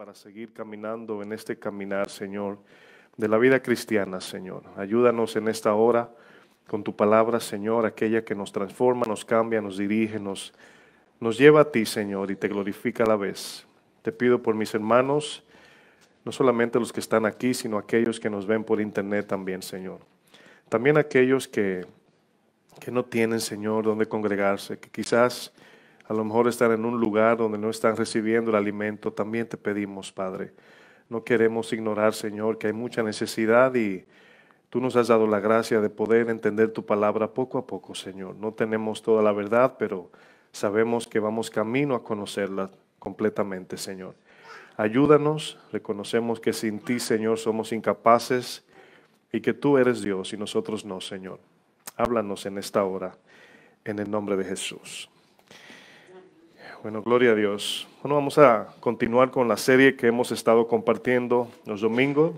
para seguir caminando en este caminar, Señor, de la vida cristiana, Señor. Ayúdanos en esta hora con tu palabra, Señor, aquella que nos transforma, nos cambia, nos dirige, nos lleva a ti, Señor, y te glorifica a la vez. Te pido por mis hermanos, no solamente los que están aquí, sino aquellos que nos ven por internet también, Señor. También aquellos que no tienen, Señor, donde congregarse, que quizás a lo mejor están en un lugar donde no están recibiendo el alimento. También te pedimos, Padre. No queremos ignorar, Señor, que hay mucha necesidad y tú nos has dado la gracia de poder entender tu palabra poco a poco, Señor. No tenemos toda la verdad, pero sabemos que vamos camino a conocerla completamente, Señor. Ayúdanos, reconocemos que sin ti, Señor, somos incapaces y que tú eres Dios y nosotros no, Señor. Háblanos en esta hora, en el nombre de Jesús. Bueno, gloria a Dios. Bueno, vamos a continuar con la serie que hemos estado compartiendo los domingos.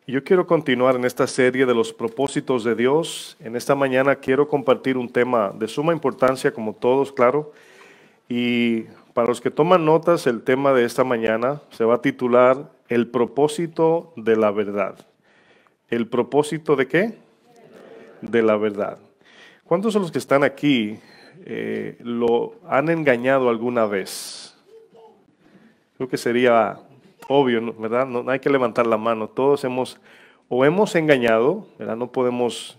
Y yo quiero continuar en esta serie de los propósitos de Dios. En esta mañana quiero compartir un tema de suma importancia, como todos, claro. Y para los que toman notas, el tema de esta mañana se va a titular El propósito de la verdad. ¿El propósito de qué? De la verdad. ¿Cuántos de los que están aquí lo han engañado alguna vez? Creo que sería obvio, ¿verdad? No hay que levantar la mano. Todos hemos engañado, ¿verdad? No podemos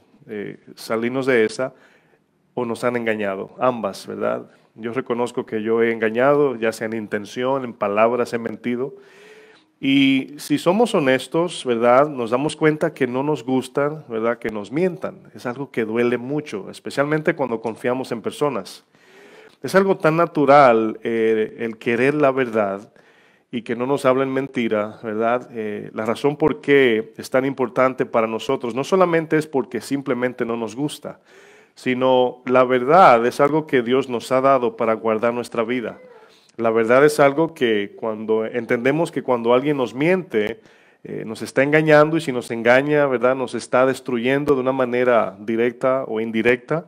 salirnos de esa, o nos han engañado, ambas, ¿verdad? Yo reconozco que yo he engañado, ya sea en intención, en palabras, he mentido. Y si somos honestos, ¿verdad? Nos damos cuenta que no nos gusta, ¿verdad? Que nos mientan. Es algo que duele mucho, especialmente cuando confiamos en personas. Es algo tan natural el querer la verdad y que no nos hablen mentira, ¿verdad? La razón por qué es tan importante para nosotros no solamente es porque simplemente no nos gusta, sino la verdad es algo que Dios nos ha dado para guardar nuestra vida. La verdad es algo que cuando entendemos que cuando alguien nos miente, nos está engañando, y si nos engaña, ¿verdad? Nos está destruyendo de una manera directa o indirecta,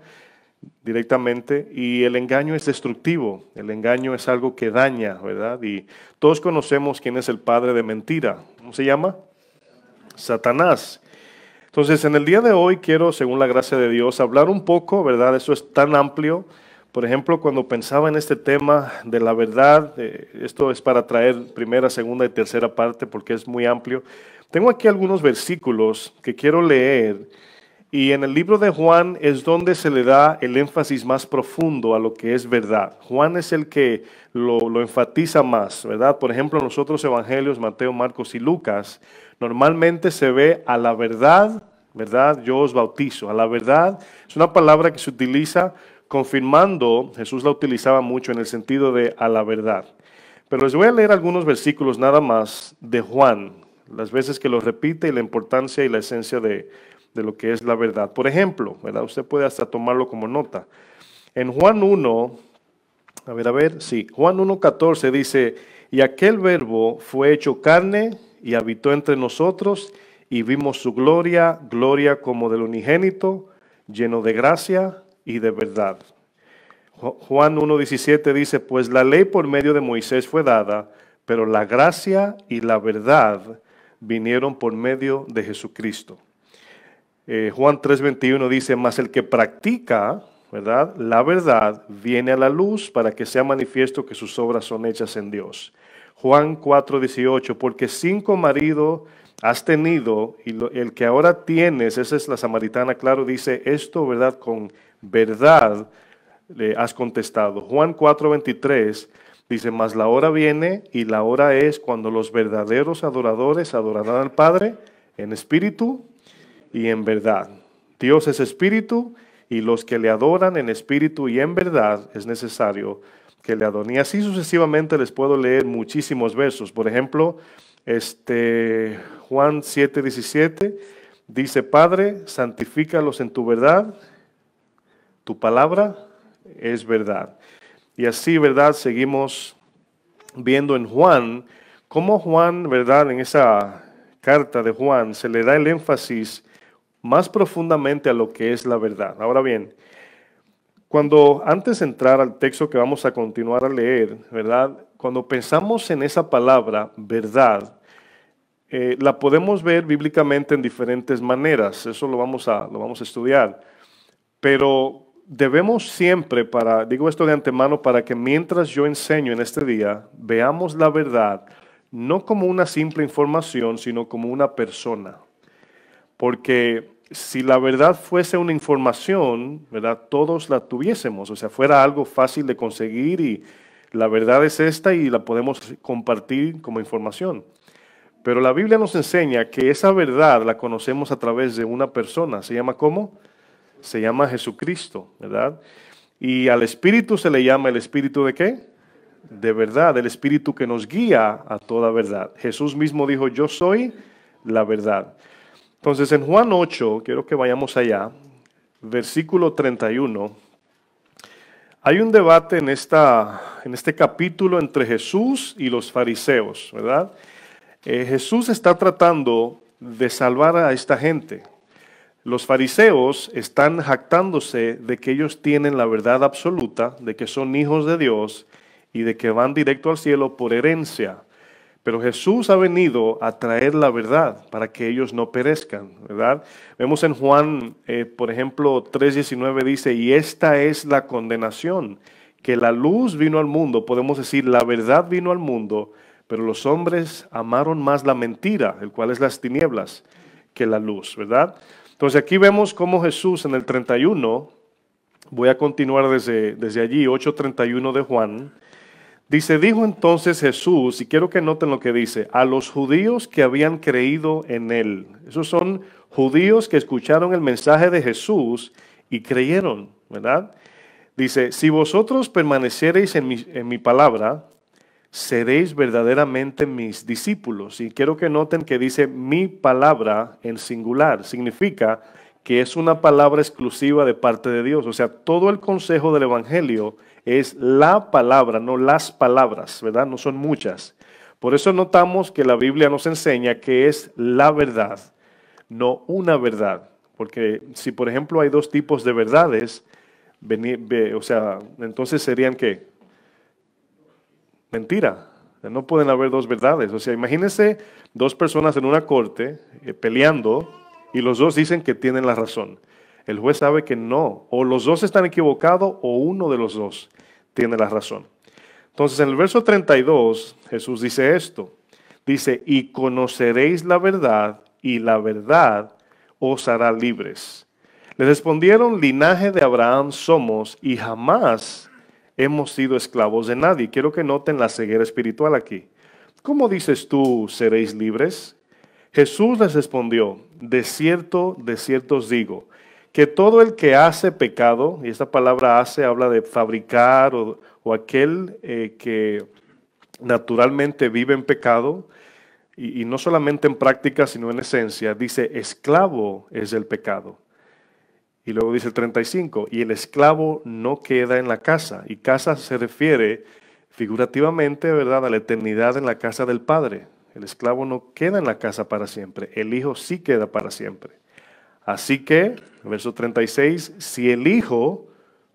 directamente, y el engaño es destructivo, el engaño es algo que daña, ¿verdad? Y todos conocemos quién es el padre de mentira. ¿Cómo se llama? Satanás. Entonces, en el día de hoy quiero, según la gracia de Dios, hablar un poco, ¿verdad? Eso es tan amplio. Por ejemplo, cuando pensaba en este tema de la verdad, esto es para traer primera, segunda y tercera parte porque es muy amplio. Tengo aquí algunos versículos que quiero leer, y en el libro de Juan es donde se le da el énfasis más profundo a lo que es verdad. Juan es el que lo enfatiza más, ¿verdad? Por ejemplo, en los otros evangelios, Mateo, Marcos y Lucas, normalmente se ve a la verdad, ¿verdad? Yo os bautizo. A la verdad es una palabra que se utiliza confirmando, Jesús la utilizaba mucho en el sentido de a la verdad. Pero les voy a leer algunos versículos nada más de Juan, las veces que lo repite y la importancia y la esencia de lo que es la verdad. Por ejemplo, ¿verdad? Usted puede hasta tomarlo como nota. En Juan 1, Juan 1:14 dice, y aquel verbo fue hecho carne y habitó entre nosotros y vimos su gloria, gloria como del unigénito, lleno de gracia y de verdad. Juan 1:17 dice, pues la ley por medio de Moisés fue dada, pero la gracia y la verdad vinieron por medio de Jesucristo. Juan 3:21 dice, mas el que practica, ¿verdad?, la verdad viene a la luz para que sea manifiesto que sus obras son hechas en Dios. Juan 4:18, porque 5 maridos has tenido y el que ahora tienes, esa es la samaritana, claro, dice esto, ¿verdad?, con verdad le has contestado. Juan 4:23 dice, mas la hora viene y la hora es cuando los verdaderos adoradores adorarán al Padre en espíritu y en verdad. Dios es espíritu y los que le adoran en espíritu y en verdad es necesario que le adoren. Y así sucesivamente les puedo leer muchísimos versos. Por ejemplo, Juan 7:17 dice, Padre, santifícalos en tu verdad, tu palabra es verdad. Y así, ¿verdad? Seguimos viendo en Juan, cómo Juan, ¿verdad?, en esa carta de Juan se le da el énfasis más profundamente a lo que es la verdad. Ahora bien, antes de entrar al texto que vamos a continuar a leer, ¿verdad?, cuando pensamos en esa palabra, verdad, la podemos ver bíblicamente en diferentes maneras. Eso lo vamos a estudiar. Pero debemos siempre, digo esto de antemano, para que mientras yo enseño en este día, veamos la verdad no como una simple información, sino como una persona. Porque si la verdad fuese una información, ¿verdad? Todos la tuviésemos, o sea, fuera algo fácil de conseguir y la verdad es esta y la podemos compartir como información. Pero la Biblia nos enseña que esa verdad la conocemos a través de una persona. ¿Se llama cómo? Se llama Jesucristo, ¿verdad? Y al Espíritu se le llama el Espíritu ¿de qué? De verdad, el Espíritu que nos guía a toda verdad. Jesús mismo dijo, yo soy la verdad. Entonces en Juan 8, quiero que vayamos allá, versículo 31, hay un debate en este capítulo entre Jesús y los fariseos, ¿verdad? Jesús está tratando de salvar a esta gente. Los fariseos están jactándose de que ellos tienen la verdad absoluta, de que son hijos de Dios y de que van directo al cielo por herencia. Pero Jesús ha venido a traer la verdad para que ellos no perezcan, ¿verdad? Vemos en Juan, por ejemplo, 3:19 dice, y esta es la condenación, que la luz vino al mundo, podemos decir, la verdad vino al mundo, pero los hombres amaron más la mentira, el cual es las tinieblas, que la luz, ¿verdad? Entonces aquí vemos cómo Jesús en el 31, voy a continuar desde allí, 8:31 de Juan, dice, dijo entonces Jesús, y quiero que noten lo que dice, a los judíos que habían creído en él. Esos son judíos que escucharon el mensaje de Jesús y creyeron, ¿verdad? Dice, si vosotros permaneciereis en mi palabra, seréis verdaderamente mis discípulos. Y quiero que noten que dice mi palabra en singular. Significa que es una palabra exclusiva de parte de Dios. O sea, todo el consejo del Evangelio es la palabra, no las palabras, ¿verdad? No son muchas. Por eso notamos que la Biblia nos enseña que es la verdad, no una verdad. Porque si, por ejemplo, hay dos tipos de verdades, o sea, entonces serían ¿qué? Mentira. No pueden haber dos verdades. O sea, imagínense dos personas en una corte peleando y los dos dicen que tienen la razón. El juez sabe que no, o los dos están equivocados o uno de los dos tiene la razón. Entonces en el verso 32 Jesús dice esto, dice, y conoceréis la verdad y la verdad os hará libres. Le respondieron, linaje de Abraham somos y jamás hemos sido esclavos de nadie. Quiero que noten la ceguera espiritual aquí. ¿Cómo dices tú seréis libres? Jesús les respondió, de cierto os digo, que todo el que hace pecado, y esta palabra hace habla de fabricar o aquel que naturalmente vive en pecado, y no solamente en práctica, sino en esencia, dice, esclavo es el pecado. Y luego dice el 35, y el esclavo no queda en la casa, y casa se refiere figurativamente, ¿verdad?, a la eternidad en la casa del Padre. El esclavo no queda en la casa para siempre, el Hijo sí queda para siempre. Así que, verso 36, si el Hijo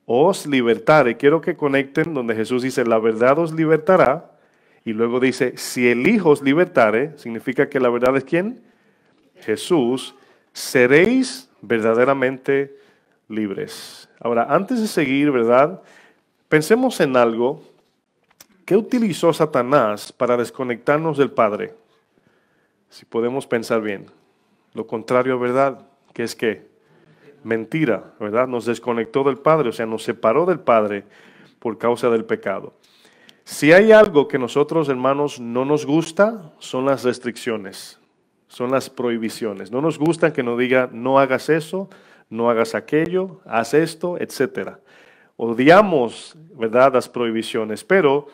os libertare, quiero que conecten donde Jesús dice, la verdad os libertará, y luego dice, si el Hijo os libertare, significa que la verdad es ¿quién? Jesús, seréis verdaderamente libres. Ahora, antes de seguir, ¿verdad? Pensemos en algo. ¿Qué utilizó Satanás para desconectarnos del Padre? Si podemos pensar bien. Lo contrario a verdad, que es que mentira, ¿verdad? Nos desconectó del Padre, o sea, nos separó del Padre por causa del pecado. Si hay algo que nosotros, hermanos, no nos gusta, son las restricciones, son las prohibiciones. No nos gusta que nos diga, no hagas eso, no hagas aquello, haz esto, etc. Odiamos, ¿verdad?, las prohibiciones, pero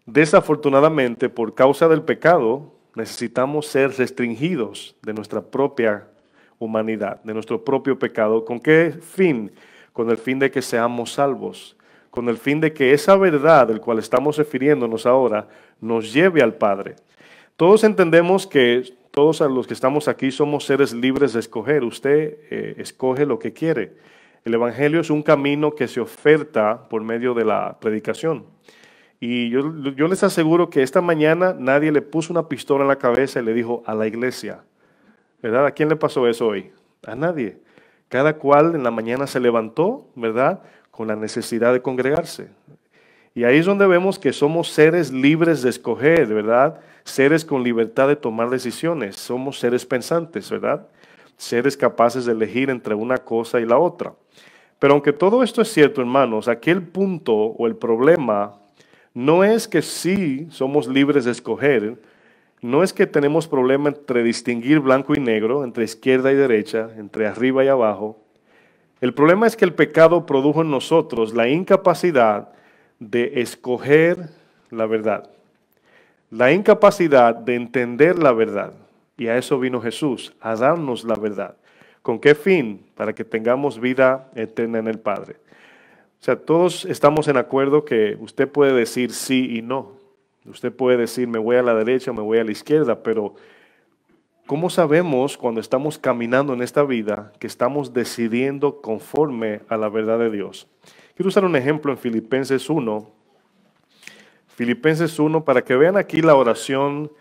desafortunadamente, por causa del pecado, necesitamos ser restringidos de nuestra propia humanidad, de nuestro propio pecado. ¿Con qué fin? Con el fin de que seamos salvos, con el fin de que esa verdad del cual estamos refiriéndonos ahora nos lleve al Padre. Todos entendemos que todos los que estamos aquí somos seres libres de escoger. Usted escoge lo que quiere. El Evangelio es un camino que se oferta por medio de la predicación. Y yo les aseguro que esta mañana nadie le puso una pistola en la cabeza y le dijo a la iglesia, ¿verdad? ¿A quién le pasó eso hoy? A nadie. Cada cual en la mañana se levantó, ¿verdad? Con la necesidad de congregarse. Y ahí es donde vemos que somos seres libres de escoger, ¿verdad? Seres con libertad de tomar decisiones. Somos seres pensantes, ¿verdad? Seres capaces de elegir entre una cosa y la otra. Pero aunque todo esto es cierto, hermanos, aquí el punto o el problema no es que sí somos libres de escoger, no es que tenemos problema entre distinguir blanco y negro, entre izquierda y derecha, entre arriba y abajo. El problema es que el pecado produjo en nosotros la incapacidad de escoger la verdad, la incapacidad de entender la verdad. Y a eso vino Jesús, a darnos la verdad. ¿Con qué fin? Para que tengamos vida eterna en el Padre. O sea, todos estamos en acuerdo que usted puede decir sí y no. Usted puede decir me voy a la derecha o me voy a la izquierda, pero ¿cómo sabemos cuando estamos caminando en esta vida que estamos decidiendo conforme a la verdad de Dios? Quiero usar un ejemplo en Filipenses 1. Filipenses 1, para que vean aquí la oración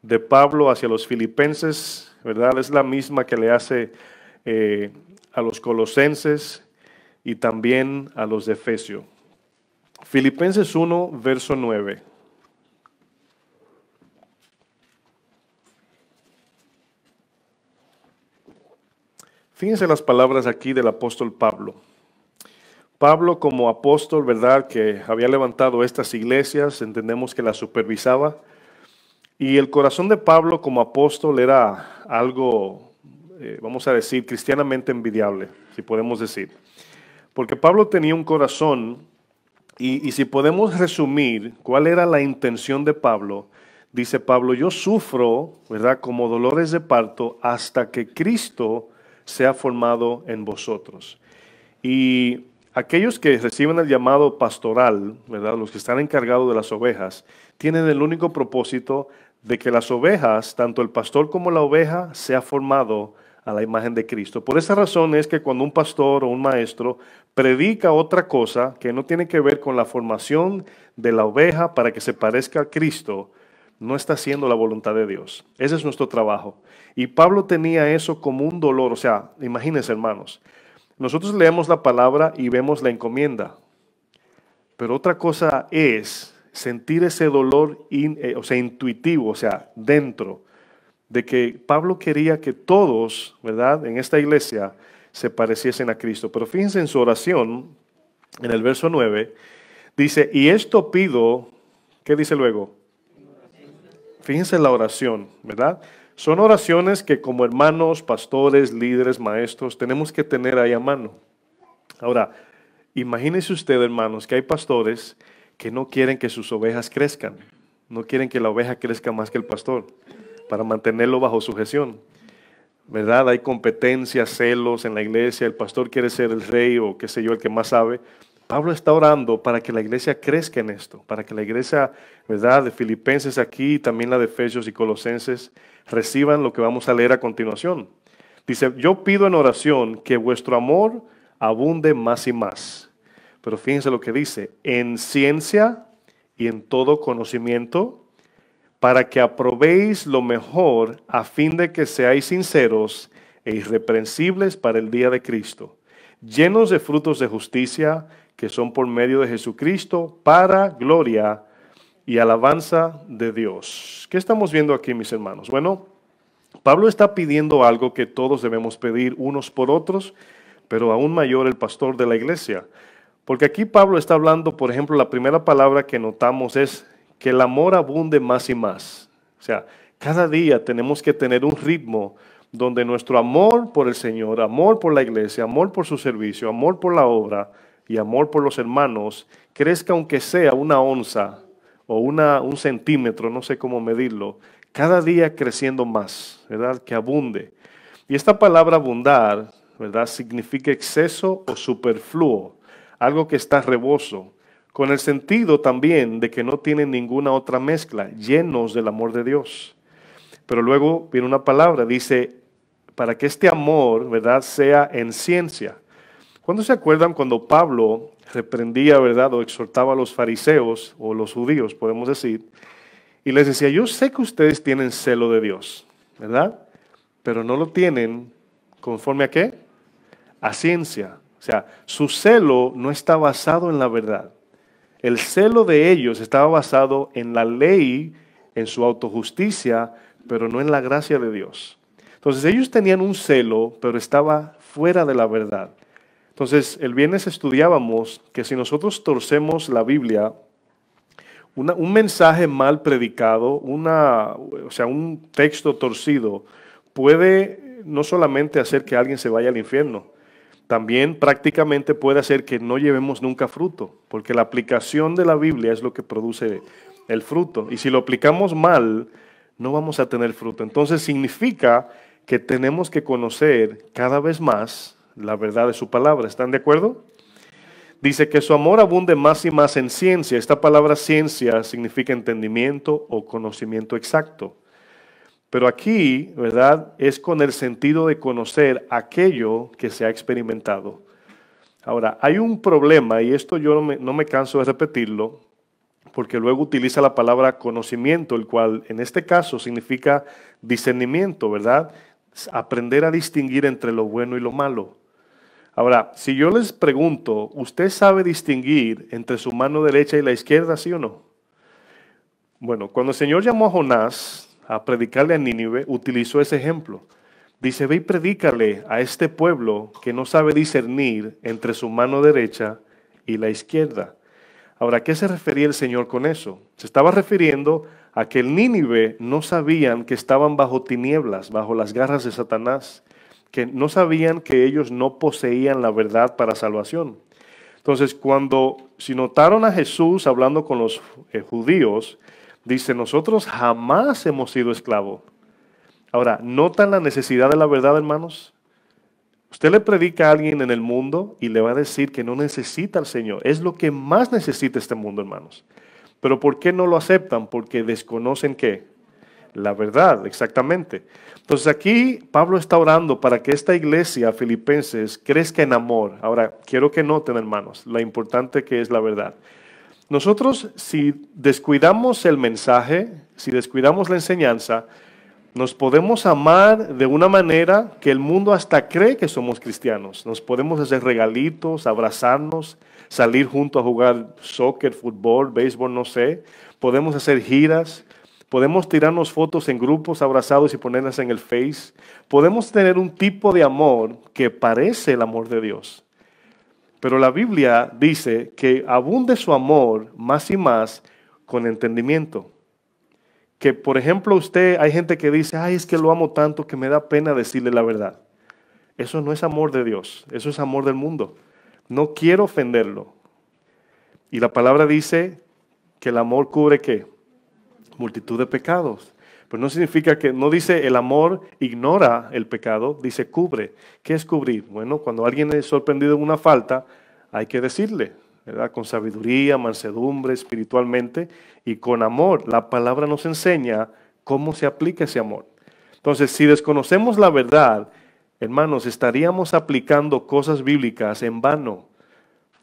de Pablo hacia los filipenses, ¿verdad? Es la misma que le hace a los colosenses y también a los de Efesios. Filipenses 1, verso 9. Fíjense las palabras aquí del apóstol Pablo. Pablo como apóstol, ¿verdad?, que había levantado estas iglesias, entendemos que las supervisaba. Y el corazón de Pablo como apóstol era algo, vamos a decir, cristianamente envidiable, si podemos decir. Porque Pablo tenía un corazón, y si podemos resumir cuál era la intención de Pablo, dice Pablo, yo sufro, ¿verdad?, como dolores de parto hasta que Cristo sea formado en vosotros. Y aquellos que reciben el llamado pastoral, ¿verdad?, los que están encargados de las ovejas, tienen el único propósito de que las ovejas, tanto el pastor como la oveja, sea formado a la imagen de Cristo. Por esa razón es que cuando un pastor o un maestro predica otra cosa que no tiene que ver con la formación de la oveja para que se parezca a Cristo, no está haciendo la voluntad de Dios. Ese es nuestro trabajo. Y Pablo tenía eso como un dolor. O sea, imagínense, hermanos, nosotros leemos la palabra y vemos la encomienda, pero otra cosa es sentir ese dolor intuitivo, o sea, dentro, de que Pablo quería que todos, ¿verdad?, en esta iglesia se pareciesen a Cristo. Pero fíjense en su oración, en el verso 9, dice, y esto pido, ¿qué dice luego? Fíjense la oración, ¿verdad? Son oraciones que como hermanos, pastores, líderes, maestros, tenemos que tener ahí a mano. Ahora, imagínese usted, hermanos, que hay pastores que no quieren que sus ovejas crezcan. No quieren que la oveja crezca más que el pastor, para mantenerlo bajo sujeción. ¿Verdad? Hay competencias, celos en la iglesia, el pastor quiere ser el rey o qué sé yo, el que más sabe. Pablo está orando para que la iglesia crezca en esto, para que la iglesia, ¿verdad?, de Filipenses aquí, también la de Efesios y Colosenses, reciban lo que vamos a leer a continuación. Dice, yo pido en oración que vuestro amor abunde más y más. Pero fíjense lo que dice, en ciencia y en todo conocimiento, para que aprobéis lo mejor a fin de que seáis sinceros e irreprensibles para el día de Cristo, llenos de frutos de justicia que son por medio de Jesucristo para gloria y alabanza de Dios. ¿Qué estamos viendo aquí, mis hermanos? Bueno, Pablo está pidiendo algo que todos debemos pedir unos por otros, pero aún mayor el pastor de la iglesia. Porque aquí Pablo está hablando, por ejemplo, la primera palabra que notamos es que el amor abunde más y más. O sea, cada día tenemos que tener un ritmo donde nuestro amor por el Señor, amor por la iglesia, amor por su servicio, amor por la obra y amor por los hermanos crezca aunque sea una onza o un centímetro, no sé cómo medirlo, cada día creciendo más, ¿verdad? Que abunde. Y esta palabra abundar, ¿verdad?, significa exceso o superfluo, algo que está reboso, con el sentido también de que no tienen ninguna otra mezcla, llenos del amor de Dios. Pero luego viene una palabra, dice, para que este amor, ¿verdad?, sea en ciencia. ¿Cuándo se acuerdan cuando Pablo reprendía, ¿verdad? O exhortaba a los fariseos o los judíos, podemos decir, y les decía, yo sé que ustedes tienen celo de Dios, ¿verdad? Pero no lo tienen conforme a ¿qué? A ciencia. O sea, su celo no está basado en la verdad. El celo de ellos estaba basado en la ley, en su autojusticia, pero no en la gracia de Dios. Entonces ellos tenían un celo, pero estaba fuera de la verdad. Entonces el viernes estudiábamos que si nosotros torcemos la Biblia, un mensaje mal predicado, un texto torcido, puede no solamente hacer que alguien se vaya al infierno, también prácticamente puede hacer que no llevemos nunca fruto, porque la aplicación de la Biblia es lo que produce el fruto. Y si lo aplicamos mal, no vamos a tener fruto. Entonces significa que tenemos que conocer cada vez más la verdad de su palabra. ¿Están de acuerdo? Dice que su amor abunde más y más en ciencia. Esta palabra ciencia significa entendimiento o conocimiento exacto. Pero aquí, ¿verdad? Es con el sentido de conocer aquello que se ha experimentado. Ahora, hay un problema, y esto yo no me canso de repetirlo, porque luego utiliza la palabra conocimiento, el cual en este caso significa discernimiento, ¿verdad? Aprender a distinguir entre lo bueno y lo malo. Ahora, si yo les pregunto, ¿usted sabe distinguir entre su mano derecha y la izquierda, sí o no? Bueno, cuando el Señor llamó a Jonás a predicarle a Nínive, utilizó ese ejemplo. Dice, ve y predícale a este pueblo que no sabe discernir entre su mano derecha y la izquierda. Ahora, ¿a qué se refería el Señor con eso? Se estaba refiriendo a que el Nínive no sabían que estaban bajo tinieblas, bajo las garras de Satanás, que no sabían que ellos no poseían la verdad para salvación. Entonces, si notaron a Jesús hablando con los judíos, dice, nosotros jamás hemos sido esclavos. Ahora, ¿notan la necesidad de la verdad, hermanos? Usted le predica a alguien en el mundo y le va a decir que no necesita al Señor. Es lo que más necesita este mundo, hermanos. Pero ¿por qué no lo aceptan? Porque desconocen ¿qué? La verdad, exactamente. Entonces aquí Pablo está orando para que esta iglesia filipenses crezca en amor. Ahora, quiero que noten, hermanos, lo importante que es la verdad. Nosotros, si descuidamos el mensaje, si descuidamos la enseñanza, nos podemos amar de una manera que el mundo hasta cree que somos cristianos. Nos podemos hacer regalitos, abrazarnos, salir juntos a jugar soccer, fútbol, béisbol, no sé. Podemos hacer giras, podemos tirarnos fotos en grupos abrazados y ponerlas en el Face. Podemos tener un tipo de amor que parece el amor de Dios. Pero la Biblia dice que abunde su amor más y más con entendimiento. Que, por ejemplo, hay gente que dice, ay, es que lo amo tanto que me da pena decirle la verdad. Eso no es amor de Dios, eso es amor del mundo. No quiero ofenderlo. Y la palabra dice que el amor cubre ¿qué? Multitud de pecados. Pero no significa que, no dice el amor ignora el pecado, dice cubre. ¿Qué es cubrir? Bueno, cuando alguien es sorprendido en una falta, hay que decirle, ¿verdad? Con sabiduría, mansedumbre, espiritualmente y con amor. La palabra nos enseña cómo se aplica ese amor. Entonces, si desconocemos la verdad, hermanos, estaríamos aplicando cosas bíblicas en vano.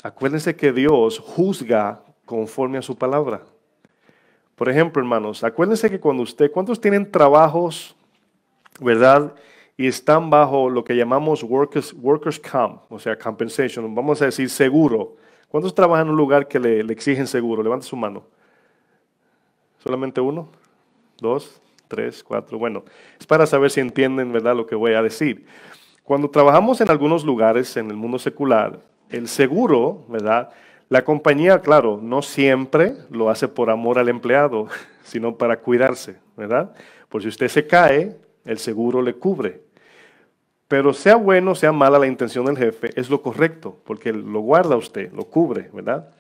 Acuérdense que Dios juzga conforme a su palabra. Por ejemplo, hermanos, acuérdense que ¿cuántos tienen trabajos, verdad? Y están bajo lo que llamamos workers' comp, o sea, compensation, vamos a decir seguro. ¿Cuántos trabajan en un lugar que le exigen seguro? Levante su mano. ¿Solamente uno? ¿Dos? ¿Tres? ¿Cuatro? Bueno, es para saber si entienden, ¿verdad?, lo que voy a decir. Cuando trabajamos en algunos lugares en el mundo secular, el seguro, ¿verdad?, la compañía, claro, no siempre lo hace por amor al empleado, sino para cuidarse, ¿verdad? Por si usted se cae, el seguro le cubre. Pero sea bueno, sea mala la intención del jefe, es lo correcto, porque lo guarda usted, lo cubre, ¿verdad?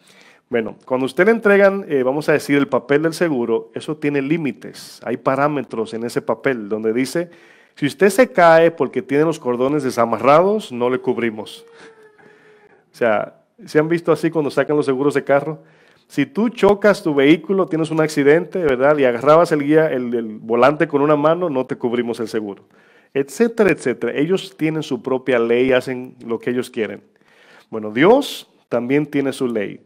Bueno, cuando usted le entregan, vamos a decir, el papel del seguro, eso tiene límites. Hay parámetros en ese papel donde dice, si usted se cae porque tiene los cordones desamarrados, no le cubrimos. O sea, ¿se han visto así cuando sacan los seguros de carro? Si tú chocas tu vehículo, tienes un accidente, ¿verdad? Y agarrabas el volante con una mano, no te cubrimos el seguro. Etcétera, etcétera. Ellos tienen su propia ley, hacen lo que ellos quieren. Bueno, Dios también tiene su ley.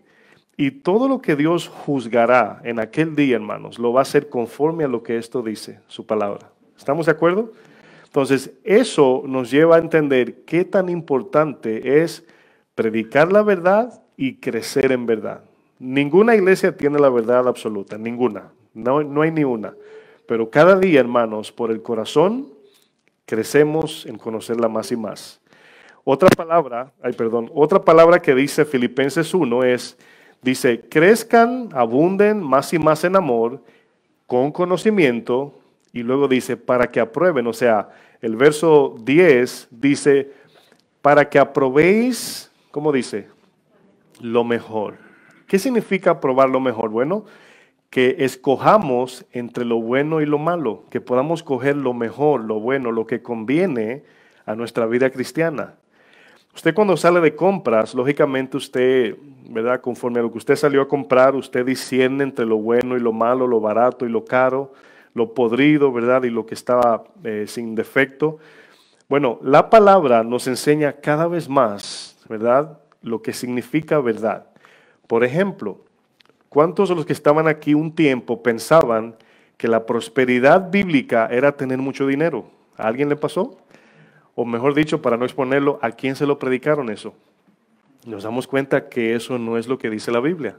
Y todo lo que Dios juzgará en aquel día, hermanos, lo va a hacer conforme a lo que esto dice, su palabra. ¿Estamos de acuerdo? Entonces, eso nos lleva a entender qué tan importante es predicar la verdad y crecer en verdad. Ninguna iglesia tiene la verdad absoluta, ninguna. No hay ni una. Pero cada día, hermanos, por el corazón, crecemos en conocerla más y más. Otra palabra que dice Filipenses 1 dice, crezcan, abunden más y más en amor, con conocimiento, y luego dice, para que aprueben. O sea, el verso 10 dice, para que aprobéis, ¿cómo dice? Lo mejor. ¿Qué significa aprobar lo mejor? Bueno, que escojamos entre lo bueno y lo malo, que podamos coger lo mejor, lo bueno, lo que conviene a nuestra vida cristiana. Usted cuando sale de compras, lógicamente usted, ¿verdad? Conforme a lo que usted salió a comprar, usted discierne entre lo bueno y lo malo, lo barato y lo caro, lo podrido, ¿verdad? Y lo que estaba sin defecto. Bueno, la palabra nos enseña cada vez más, ¿verdad? Lo que significa verdad. Por ejemplo, ¿cuántos de los que estaban aquí un tiempo pensaban que la prosperidad bíblica era tener mucho dinero? ¿A alguien le pasó? O mejor dicho, para no exponerlo, ¿a quién se lo predicaron eso? Nos damos cuenta que eso no es lo que dice la Biblia.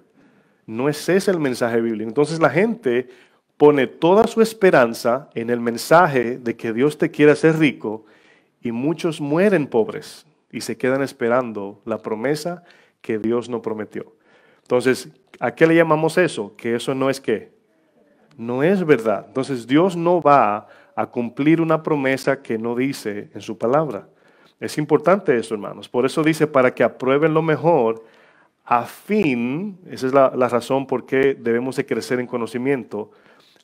No es ese el mensaje bíblico. Entonces la gente pone toda su esperanza en el mensaje de que Dios te quiere hacer rico y muchos mueren pobres y se quedan esperando la promesa que Dios no prometió. Entonces, ¿a qué le llamamos eso? Que eso no es ¿qué? No es verdad. Entonces Dios no va a cumplir una promesa que no dice en su palabra. Es importante eso, hermanos. Por eso dice, para que aprueben lo mejor, a fin, esa es la razón por qué debemos de crecer en conocimiento,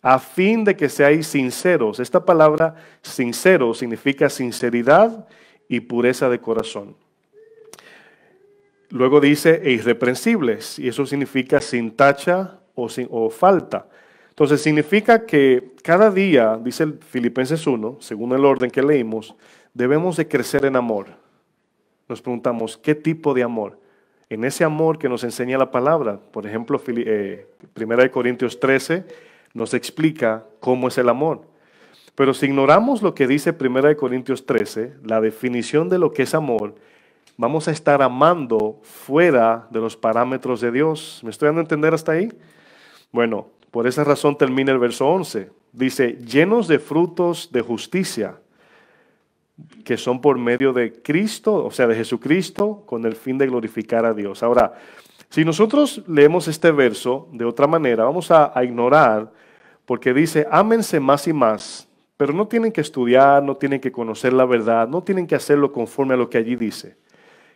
a fin de que seáis sinceros. Esta palabra sincero significa sinceridad y pureza de corazón. Luego dice, e irreprensibles, y eso significa sin tacha o falta. Entonces significa que cada día, dice el Filipenses 1, según el orden que leímos, debemos de crecer en amor. Nos preguntamos, ¿qué tipo de amor? En ese amor que nos enseña la palabra. Por ejemplo, 1 Corintios 13 nos explica cómo es el amor. Pero si ignoramos lo que dice 1 Corintios 13, la definición de lo que es amor, vamos a estar amando fuera de los parámetros de Dios. ¿Me estoy dando a entender hasta ahí? Bueno, por esa razón termina el verso 11. Dice, llenos de frutos de justicia, que son por medio de Cristo, o sea, de Jesucristo, con el fin de glorificar a Dios. Ahora, si nosotros leemos este verso de otra manera, vamos a ignorar, porque dice, ámense más y más, pero no tienen que estudiar, no tienen que conocer la verdad, no tienen que hacerlo conforme a lo que allí dice.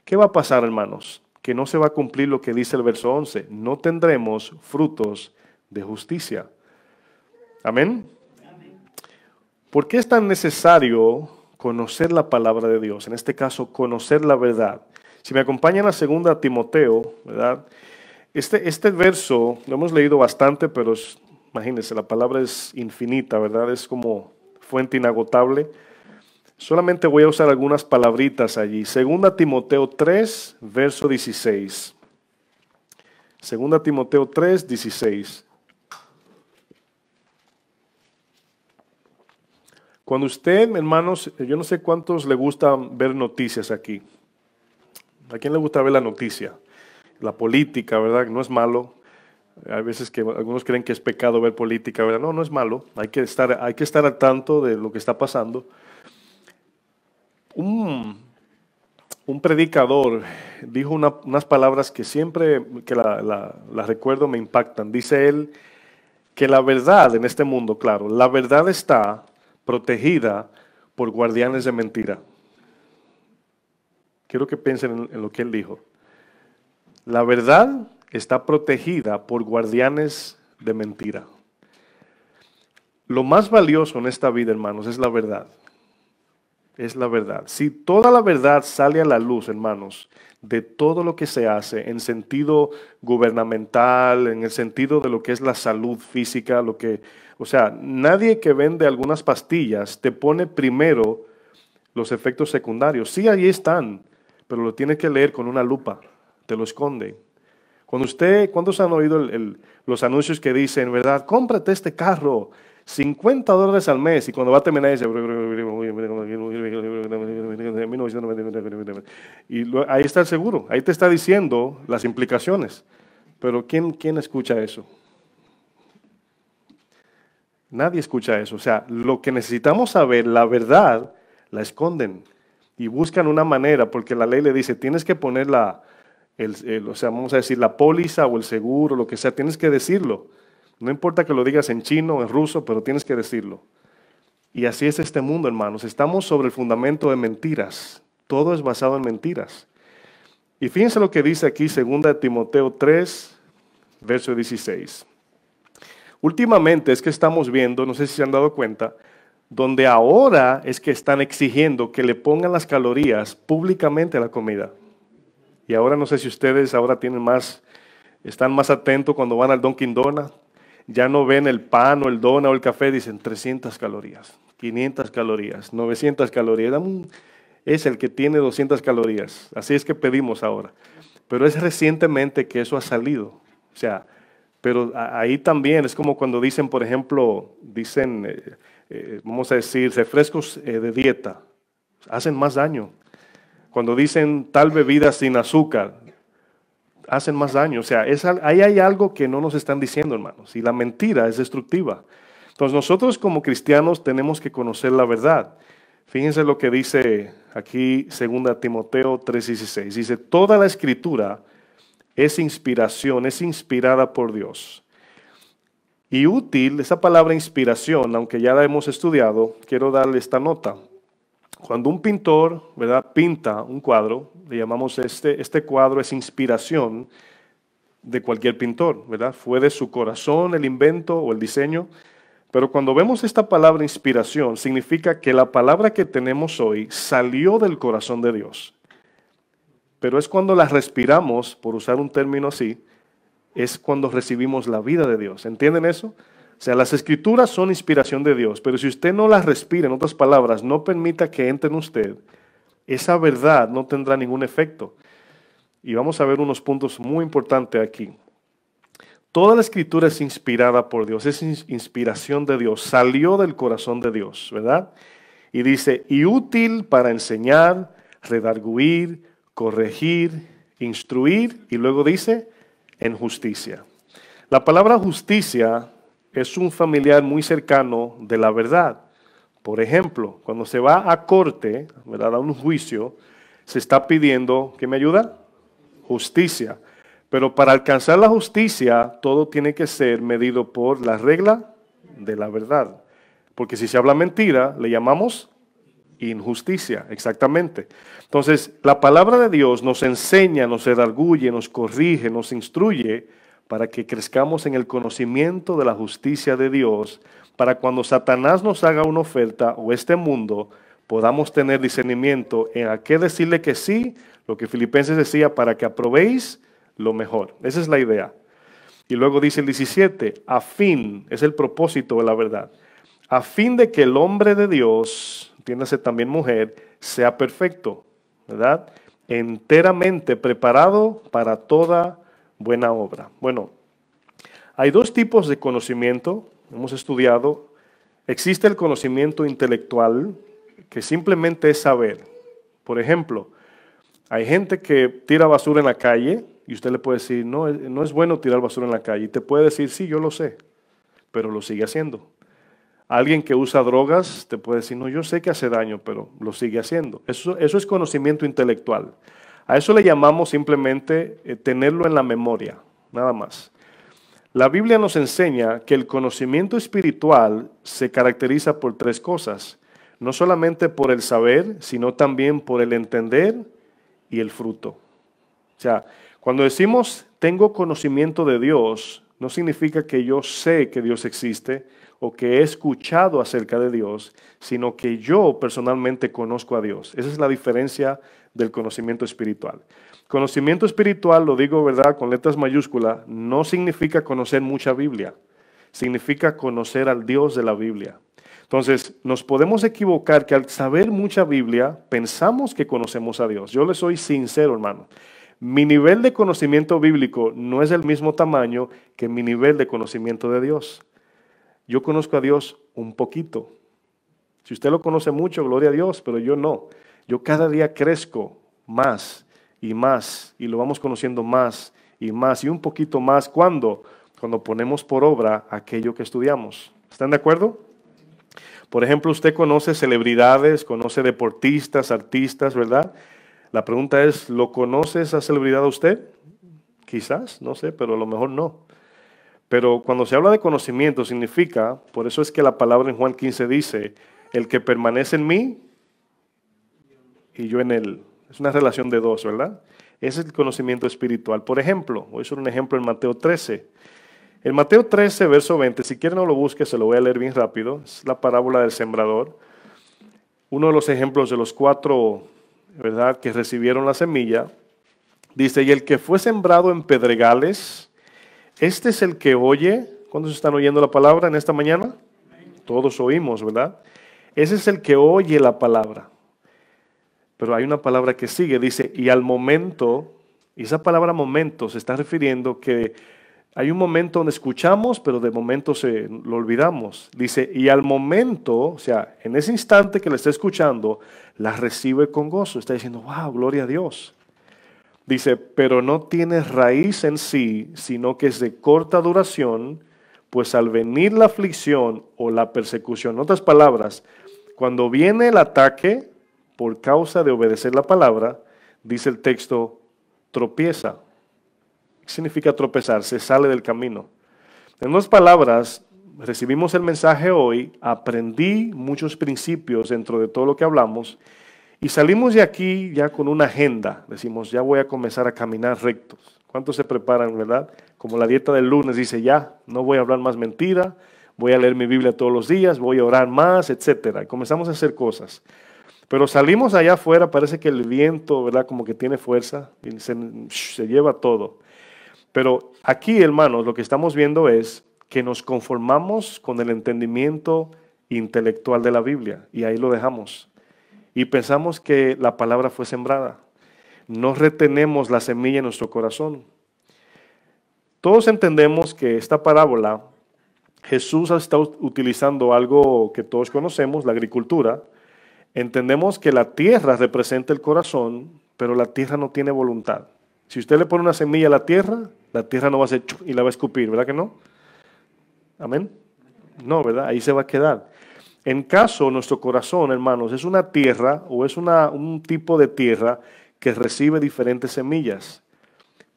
¿Qué va a pasar, hermanos? Que no se va a cumplir lo que dice el verso 11. No tendremos frutos de justicia. ¿Amén? ¿Por qué es tan necesario conocer la palabra de Dios? En este caso, conocer la verdad. Si me acompañan a 2 Timoteo, ¿verdad? Este verso lo hemos leído bastante, pero imagínense, la palabra es infinita, ¿verdad? Es como fuente inagotable. Solamente voy a usar algunas palabritas allí. 2 Timoteo 3, verso 16. 2 Timoteo 3, 16. Cuando usted, hermanos, yo no sé cuántos le gusta ver noticias aquí. ¿A quién le gusta ver la noticia? La política, ¿verdad? No es malo. Hay veces que algunos creen que es pecado ver política, ¿verdad? No, no es malo. Hay que estar al tanto de lo que está pasando. Un predicador dijo unas palabras que siempre que las recuerdo me impactan. Dice él que la verdad en este mundo, claro, la verdad está protegida por guardianes de mentira. Quiero que piensen en lo que él dijo. La verdad está protegida por guardianes de mentira. Lo más valioso en esta vida, hermanos, es la verdad. Es la verdad. Si toda la verdad sale a la luz, hermanos, de todo lo que se hace en sentido gubernamental, en el sentido de lo que es la salud física, o sea, nadie que vende algunas pastillas te pone primero los efectos secundarios. Sí, ahí están, pero lo tienes que leer con una lupa. te lo esconde. ¿Cuántos han oído los anuncios que dicen, verdad, cómprate este carro, $50 al mes, y cuando va a terminar dice, y ahí está el seguro, ahí te está diciendo las implicaciones. Pero ¿quién escucha eso? Nadie escucha eso. O sea, lo que necesitamos saber, la verdad, la esconden y buscan una manera, porque la ley le dice, tienes que poner o sea, vamos a decir, la póliza o el seguro, lo que sea, tienes que decirlo. No importa que lo digas en chino o en ruso, pero tienes que decirlo. Y así es este mundo, hermanos. Estamos sobre el fundamento de mentiras. Todo es basado en mentiras. Y fíjense lo que dice aquí 2 Timoteo 3, verso 16. Últimamente es que estamos viendo, no sé si se han dado cuenta, donde ahora es que están exigiendo que le pongan las calorías públicamente a la comida. Y ahora no sé si ustedes ahora están más atentos cuando van al Dunkin' Donuts. Ya no ven el pan o el donut o el café, dicen 300 calorías, 500 calorías, 900 calorías. Es el que tiene 200 calorías. Así es que pedimos ahora. Pero es recientemente que eso ha salido. O sea, pero ahí también es como cuando dicen, por ejemplo, vamos a decir, refrescos de dieta. Hacen más daño. Cuando dicen tal bebida sin azúcar, hacen más daño. O sea, ahí hay algo que no nos están diciendo, hermanos. Y la mentira es destructiva. Entonces nosotros como cristianos tenemos que conocer la verdad. Fíjense lo que dice aquí 2 Timoteo 3:16. Dice, toda la escritura es inspiración, es inspirada por Dios. Y útil, esa palabra inspiración, aunque ya la hemos estudiado, quiero darle esta nota. Cuando un pintor, ¿verdad?, pinta un cuadro, le llamamos este cuadro es inspiración de cualquier pintor, ¿verdad? Fue de su corazón el invento o el diseño. Pero cuando vemos esta palabra inspiración, significa que la palabra que tenemos hoy salió del corazón de Dios. Pero es cuando la respiramos, por usar un término así, es cuando recibimos la vida de Dios. ¿Entienden eso? O sea, las escrituras son inspiración de Dios, pero si usted no las respira, en otras palabras, no permita que entre en usted, esa verdad no tendrá ningún efecto. Y vamos a ver unos puntos muy importantes aquí. Toda la escritura es inspirada por Dios, es inspiración de Dios, salió del corazón de Dios, ¿verdad? Y dice, y útil para enseñar, redarguir, corregir, instruir, y luego dice, en justicia. La palabra justicia es un familiar muy cercano de la verdad. Por ejemplo, cuando se va a corte, ¿verdad?, a un juicio, se está pidiendo, ¿qué me ayuda? Justicia. Pero para alcanzar la justicia, todo tiene que ser medido por la regla de la verdad. Porque si se habla mentira, le llamamos injusticia, exactamente. Entonces, la palabra de Dios nos enseña, nos redarguye, nos corrige, nos instruye para que crezcamos en el conocimiento de la justicia de Dios, para cuando Satanás nos haga una oferta o este mundo, podamos tener discernimiento en a qué decirle que sí, lo que Filipenses decía, para que aprobéis lo mejor. Esa es la idea. Y luego dice el 17, a fin, es el propósito de la verdad, a fin de que el hombre de Dios, entiéndase también mujer, sea perfecto, ¿verdad? Enteramente preparado para toda buena obra. Bueno, hay dos tipos de conocimiento, hemos estudiado. Existe el conocimiento intelectual, que simplemente es saber. Por ejemplo, hay gente que tira basura en la calle y usted le puede decir, no es bueno tirar basura en la calle. Y te puede decir, sí, yo lo sé, pero lo sigue haciendo. Alguien que usa drogas te puede decir, no, yo sé que hace daño, pero lo sigue haciendo. Eso es conocimiento intelectual. A eso le llamamos simplemente tenerlo en la memoria, nada más. La Biblia nos enseña que el conocimiento espiritual se caracteriza por tres cosas. No solamente por el saber, sino también por el entender y el fruto. O sea, cuando decimos tengo conocimiento de Dios, no significa que yo sé que Dios existe o que he escuchado acerca de Dios, sino que yo personalmente conozco a Dios. Esa es la diferencia del conocimiento espiritual. Conocimiento espiritual, lo digo, ¿verdad?, con letras mayúsculas, no significa conocer mucha Biblia, significa conocer al Dios de la Biblia. Entonces, nos podemos equivocar que al saber mucha Biblia, pensamos que conocemos a Dios. Yo le soy sincero, hermano. Mi nivel de conocimiento bíblico no es del mismo tamaño que mi nivel de conocimiento de Dios. Yo conozco a Dios un poquito. Si usted lo conoce mucho, gloria a Dios, pero yo no. Yo cada día crezco más y lo vamos conociendo más y más y un poquito más. ¿Cuándo? Cuando ponemos por obra aquello que estudiamos. ¿Están de acuerdo? Por ejemplo, usted conoce celebridades, conoce deportistas, artistas, ¿verdad? La pregunta es, ¿lo conoce esa celebridad a usted? Quizás, no sé, pero a lo mejor no. Pero cuando se habla de conocimiento significa, por eso es que la palabra en Juan 15 dice, el que permanece en mí y yo en él. Es una relación de dos, ¿verdad? Ese es el conocimiento espiritual. Por ejemplo, voy a hacer un ejemplo en Mateo 13. En Mateo 13, verso 20, si quieren no lo busque, se lo voy a leer bien rápido. Es la parábola del sembrador. Uno de los ejemplos de los 4, ¿verdad?, que recibieron la semilla. Dice, y el que fue sembrado en pedregales, este es el que oye. ¿Cuántos están oyendo la palabra en esta mañana? Todos oímos, ¿verdad? Ese es el que oye la palabra. Pero hay una palabra que sigue, dice, y al momento, y esa palabra momento se está refiriendo que hay un momento donde escuchamos, pero de momento lo olvidamos. Dice, y al momento, o sea, en ese instante que le está escuchando, la recibe con gozo. Está diciendo, wow, gloria a Dios. Dice, pero no tiene raíz en sí, sino que es de corta duración, pues al venir la aflicción o la persecución, en otras palabras, cuando viene el ataque por causa de obedecer la palabra, dice el texto, tropieza. ¿Qué significa tropezar? Se sale del camino. En otras palabras, recibimos el mensaje hoy, aprendí muchos principios dentro de todo lo que hablamos y salimos de aquí ya con una agenda. Decimos, ya voy a comenzar a caminar rectos. ¿Cuántos se preparan, verdad? Como la dieta del lunes dice, ya, no voy a hablar más mentira, voy a leer mi Biblia todos los días, voy a orar más, etcétera. Y comenzamos a hacer cosas. Pero salimos allá afuera, parece que el viento, ¿verdad?, como que tiene fuerza y se lleva todo. Pero aquí, hermanos, lo que estamos viendo es que nos conformamos con el entendimiento intelectual de la Biblia y ahí lo dejamos. Y pensamos que la palabra fue sembrada. No retenemos la semilla en nuestro corazón. Todos entendemos que esta parábola, Jesús está utilizando algo que todos conocemos, la agricultura. Entendemos que la tierra representa el corazón, pero la tierra no tiene voluntad. Si usted le pone una semilla a la tierra no va a hacer y la va a escupir, ¿verdad que no? Amén. No, ¿verdad? Ahí se va a quedar. En caso, nuestro corazón, hermanos, es una tierra o es un tipo de tierra que recibe diferentes semillas.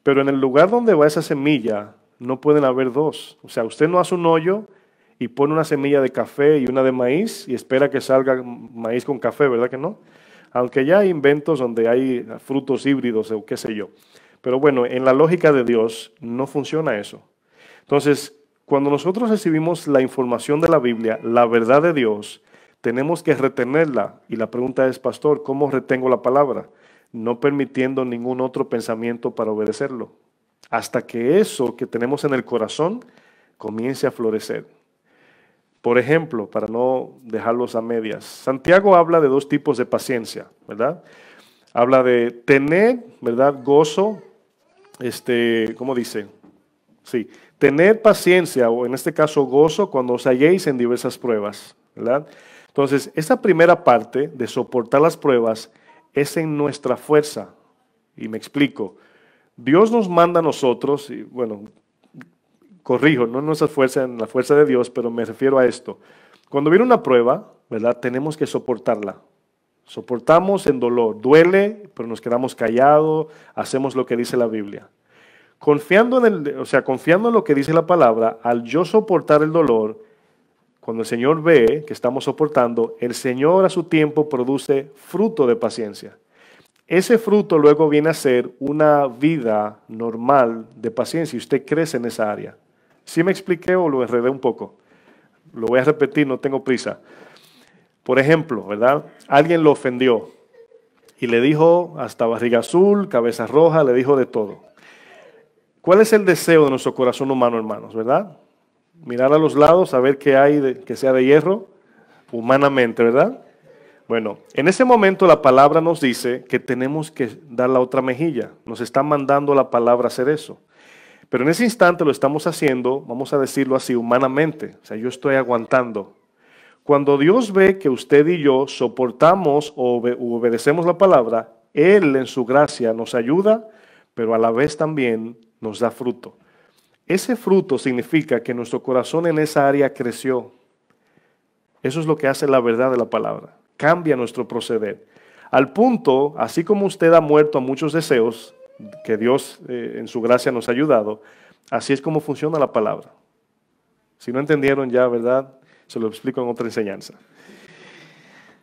Pero en el lugar donde va esa semilla, no pueden haber dos. O sea, usted no hace un hoyo y pone una semilla de café y una de maíz y espera que salga maíz con café, ¿verdad que no? Aunque ya hay inventos donde hay frutos híbridos o qué sé yo. Pero bueno, en la lógica de Dios no funciona eso. Entonces, cuando nosotros recibimos la información de la Biblia, la verdad de Dios, tenemos que retenerla. Y la pregunta es, pastor, ¿cómo retengo la palabra? No permitiendo ningún otro pensamiento para obedecerlo. Hasta que eso que tenemos en el corazón comience a florecer. Por ejemplo, para no dejarlos a medias, Santiago habla de 2 tipos de paciencia, ¿verdad? Habla de tener, ¿verdad?, gozo, ¿cómo dice? Sí, tener paciencia, o en este caso gozo, cuando os halléis en diversas pruebas, ¿verdad? Entonces, esa primera parte de soportar las pruebas es en nuestra fuerza. Y me explico. Dios nos manda a nosotros, y bueno, corrijo, no en nuestra fuerza, en la fuerza de Dios, pero me refiero a esto. Cuando viene una prueba, ¿verdad?, tenemos que soportarla. Soportamos en dolor, duele, pero nos quedamos callados, hacemos lo que dice la Biblia. Confiando en lo que dice la palabra, al yo soportar el dolor, cuando el Señor ve que estamos soportando, el Señor a su tiempo produce fruto de paciencia. Ese fruto luego viene a ser una vida normal de paciencia y usted crece en esa área. ¿Sí me expliqué o lo enredé un poco? Lo voy a repetir, no tengo prisa. Por ejemplo, ¿verdad? Alguien lo ofendió y le dijo hasta barriga azul, cabeza roja, le dijo de todo. ¿Cuál es el deseo de nuestro corazón humano, hermanos? ¿Verdad? Mirar a los lados, a ver qué hay que sea de hierro, humanamente, ¿verdad? Bueno, en ese momento la palabra nos dice que tenemos que dar la otra mejilla. Nos está mandando la palabra a hacer eso. Pero en ese instante lo estamos haciendo, vamos a decirlo así, humanamente. O sea, yo estoy aguantando. Cuando Dios ve que usted y yo soportamos o obedecemos la palabra, Él en su gracia nos ayuda, pero a la vez también nos da fruto. Ese fruto significa que nuestro corazón en esa área creció. Eso es lo que hace la verdad de la palabra. Cambia nuestro proceder. Al punto, así como usted ha muerto a muchos deseos, que Dios en su gracia nos ha ayudado, así es como funciona la palabra. Si no entendieron ya, ¿verdad? Se lo explico en otra enseñanza.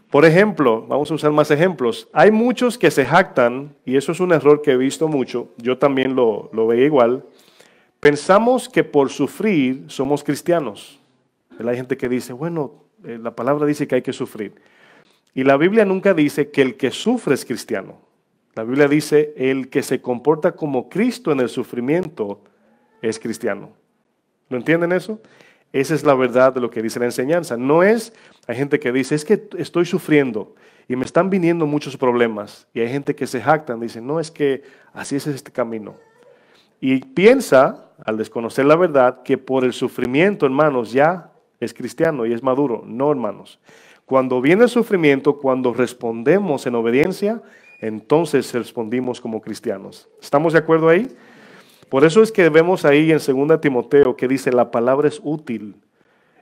Por ejemplo, vamos a usar más ejemplos. Hay muchos que se jactan, y eso es un error que he visto mucho, yo también lo veía igual. Pensamos que por sufrir somos cristianos. Hay gente que dice, bueno, la palabra dice que hay que sufrir. Y la Biblia nunca dice que el que sufre es cristiano. La Biblia dice, el que se comporta como Cristo en el sufrimiento es cristiano. ¿Lo entienden eso? Esa es la verdad de lo que dice la enseñanza. No es, hay gente que dice, es que estoy sufriendo y me están viniendo muchos problemas. Y hay gente que se jactan, dice, no, es que así es este camino. Y piensa, al desconocer la verdad, que por el sufrimiento, hermanos, ya es cristiano y es maduro. No, hermanos. Cuando viene el sufrimiento, cuando respondemos en obediencia, entonces respondimos como cristianos. ¿Estamos de acuerdo ahí? Por eso es que vemos ahí en 2 Timoteo que dice la palabra es útil.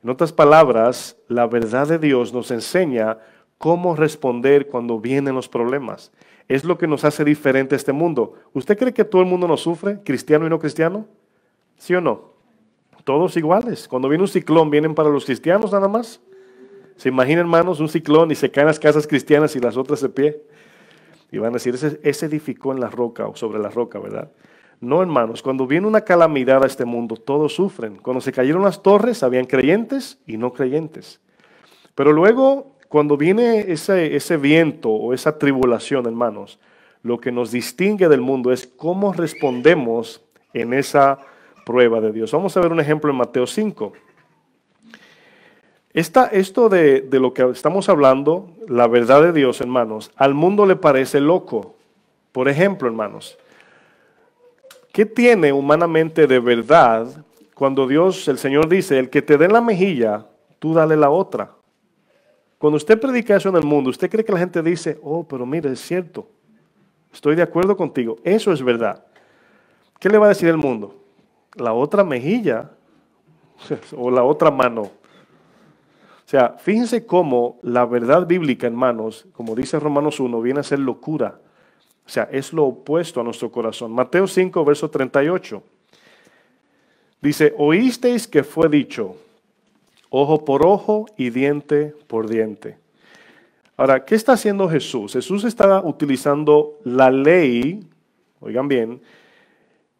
En otras palabras, la verdad de Dios nos enseña cómo responder cuando vienen los problemas. Es lo que nos hace diferente a este mundo. ¿Usted cree que todo el mundo nos sufre, cristiano y no cristiano? ¿Sí o no? Todos iguales. Cuando viene un ciclón, ¿vienen para los cristianos nada más? ¿Se imaginan, hermanos, un ciclón y se caen las casas cristianas y las otras de pie? Y van a decir, ese edificó en la roca o sobre la roca, ¿verdad? No, hermanos, cuando viene una calamidad a este mundo, todos sufren. Cuando se cayeron las torres, habían creyentes y no creyentes. Pero luego, cuando viene ese viento o esa tribulación, hermanos, lo que nos distingue del mundo es cómo respondemos en esa prueba de Dios. Vamos a ver un ejemplo en Mateo 5. Esto de lo que estamos hablando, la verdad de Dios, hermanos, al mundo le parece loco. Por ejemplo, hermanos, ¿qué tiene humanamente de verdad cuando Dios, el Señor dice, el que te dé la mejilla, tú dale la otra? Cuando usted predica eso en el mundo, ¿usted cree que la gente dice, oh, pero mire, es cierto, estoy de acuerdo contigo, eso es verdad? ¿Qué le va a decir el mundo? La otra mejilla o la otra mano. O sea, fíjense cómo la verdad bíblica, hermanos, como dice Romanos 1, viene a ser locura. O sea, es lo opuesto a nuestro corazón. Mateo 5, verso 38. Dice, oísteis que fue dicho, ojo por ojo y diente por diente. Ahora, ¿qué está haciendo Jesús? Jesús está utilizando la ley, oigan bien,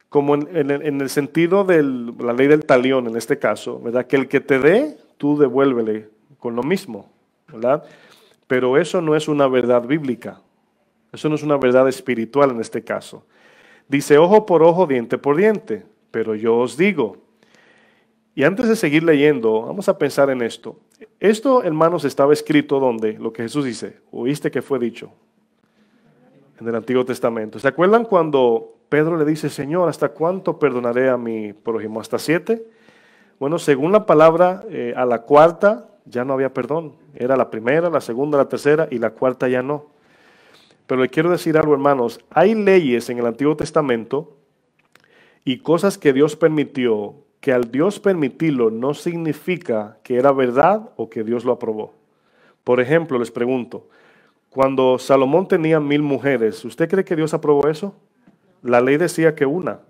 como en el sentido de la ley del talión en este caso, ¿verdad? Que el que te dé, tú devuélvele con lo mismo, ¿verdad? Pero eso no es una verdad bíblica. Eso no es una verdad espiritual en este caso. Dice ojo por ojo, diente por diente. Pero yo os digo. Y antes de seguir leyendo, vamos a pensar en esto. Esto, hermanos, estaba escrito ¿dónde? Lo que Jesús dice. ¿Oíste que fue dicho? En el Antiguo Testamento. ¿Se acuerdan cuando Pedro le dice, Señor, ¿hasta cuánto perdonaré a mi prójimo? ¿Hasta 7? Bueno, según la palabra, a la cuarta ya no había perdón. Era la primera, la segunda, la tercera y la cuarta ya no. Pero le quiero decir algo, hermanos. Hay leyes en el Antiguo Testamento y cosas que Dios permitió, que al Dios permitirlo no significa que era verdad o que Dios lo aprobó. Por ejemplo, les pregunto, cuando Salomón tenía 1000 mujeres, ¿usted cree que Dios aprobó eso? La ley decía que una.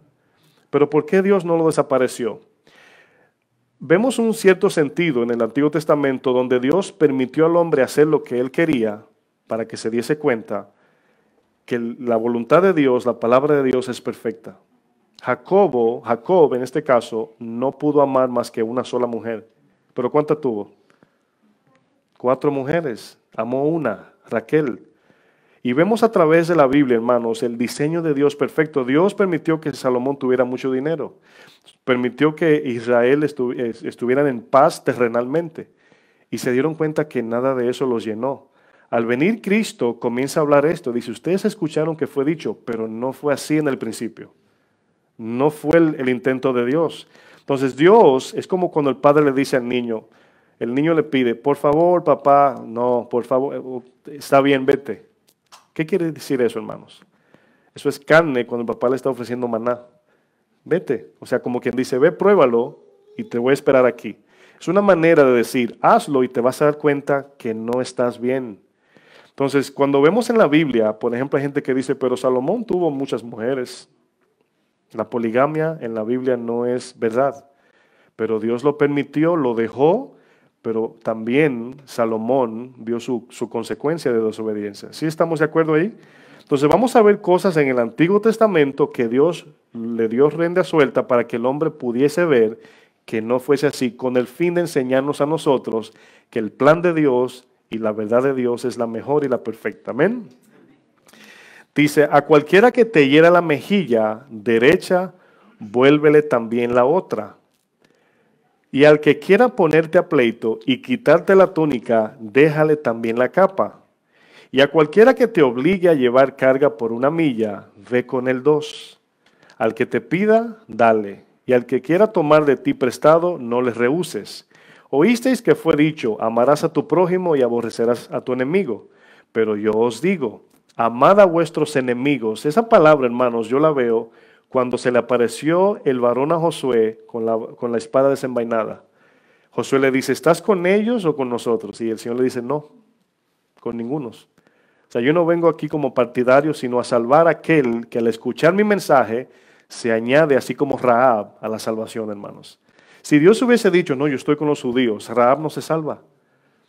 Pero ¿por qué Dios no lo desapareció? Vemos un cierto sentido en el Antiguo Testamento donde Dios permitió al hombre hacer lo que él quería para que se diese cuenta que la voluntad de Dios, la palabra de Dios es perfecta. Jacob en este caso, no pudo amar más que una sola mujer. ¿Pero cuántas tuvo? 4 mujeres. Amó una, Raquel. Y vemos a través de la Biblia, hermanos, el diseño de Dios perfecto. Dios permitió que Salomón tuviera mucho dinero. Permitió que Israel estuvieran en paz terrenalmente. Y se dieron cuenta que nada de eso los llenó. Al venir Cristo comienza a hablar esto. Dice, ustedes escucharon que fue dicho, pero no fue así en el principio. No fue el intento de Dios. Entonces Dios es como cuando el padre le dice al niño, el niño le pide, por favor papá, no, por favor, está bien, vete. ¿Qué quiere decir eso, hermanos? Eso es carne cuando el papá le está ofreciendo maná. Vete. O sea, como quien dice, ve, pruébalo y te voy a esperar aquí. Es una manera de decir, hazlo y te vas a dar cuenta que no estás bien. Entonces, cuando vemos en la Biblia, por ejemplo, hay gente que dice, pero Salomón tuvo muchas mujeres. La poligamia en la Biblia no es verdad, pero Dios lo permitió, lo dejó, pero también Salomón vio su consecuencia de desobediencia. ¿Sí estamos de acuerdo ahí? Entonces vamos a ver cosas en el Antiguo Testamento que Dios le dio rienda suelta para que el hombre pudiese ver que no fuese así, con el fin de enseñarnos a nosotros que el plan de Dios y la verdad de Dios es la mejor y la perfecta. Amén. Dice, a cualquiera que te hiera la mejilla derecha, vuélvele también la otra. Y al que quiera ponerte a pleito y quitarte la túnica, déjale también la capa. Y a cualquiera que te obligue a llevar carga por 1 milla, ve con él 2. Al que te pida, dale. Y al que quiera tomar de ti prestado, no le rehuses. Oísteis que fue dicho, amarás a tu prójimo y aborrecerás a tu enemigo. Pero yo os digo, amad a vuestros enemigos. Esa palabra, hermanos, yo la veo cuando se le apareció el varón a Josué con la espada desenvainada. Josué le dice, ¿estás con ellos o con nosotros? Y el Señor le dice, no, con ningunos. O sea, yo no vengo aquí como partidario, sino a salvar a aquel que al escuchar mi mensaje se añade, así como Rahab, a la salvación, hermanos. Si Dios hubiese dicho, no, yo estoy con los judíos, Rahab no se salva.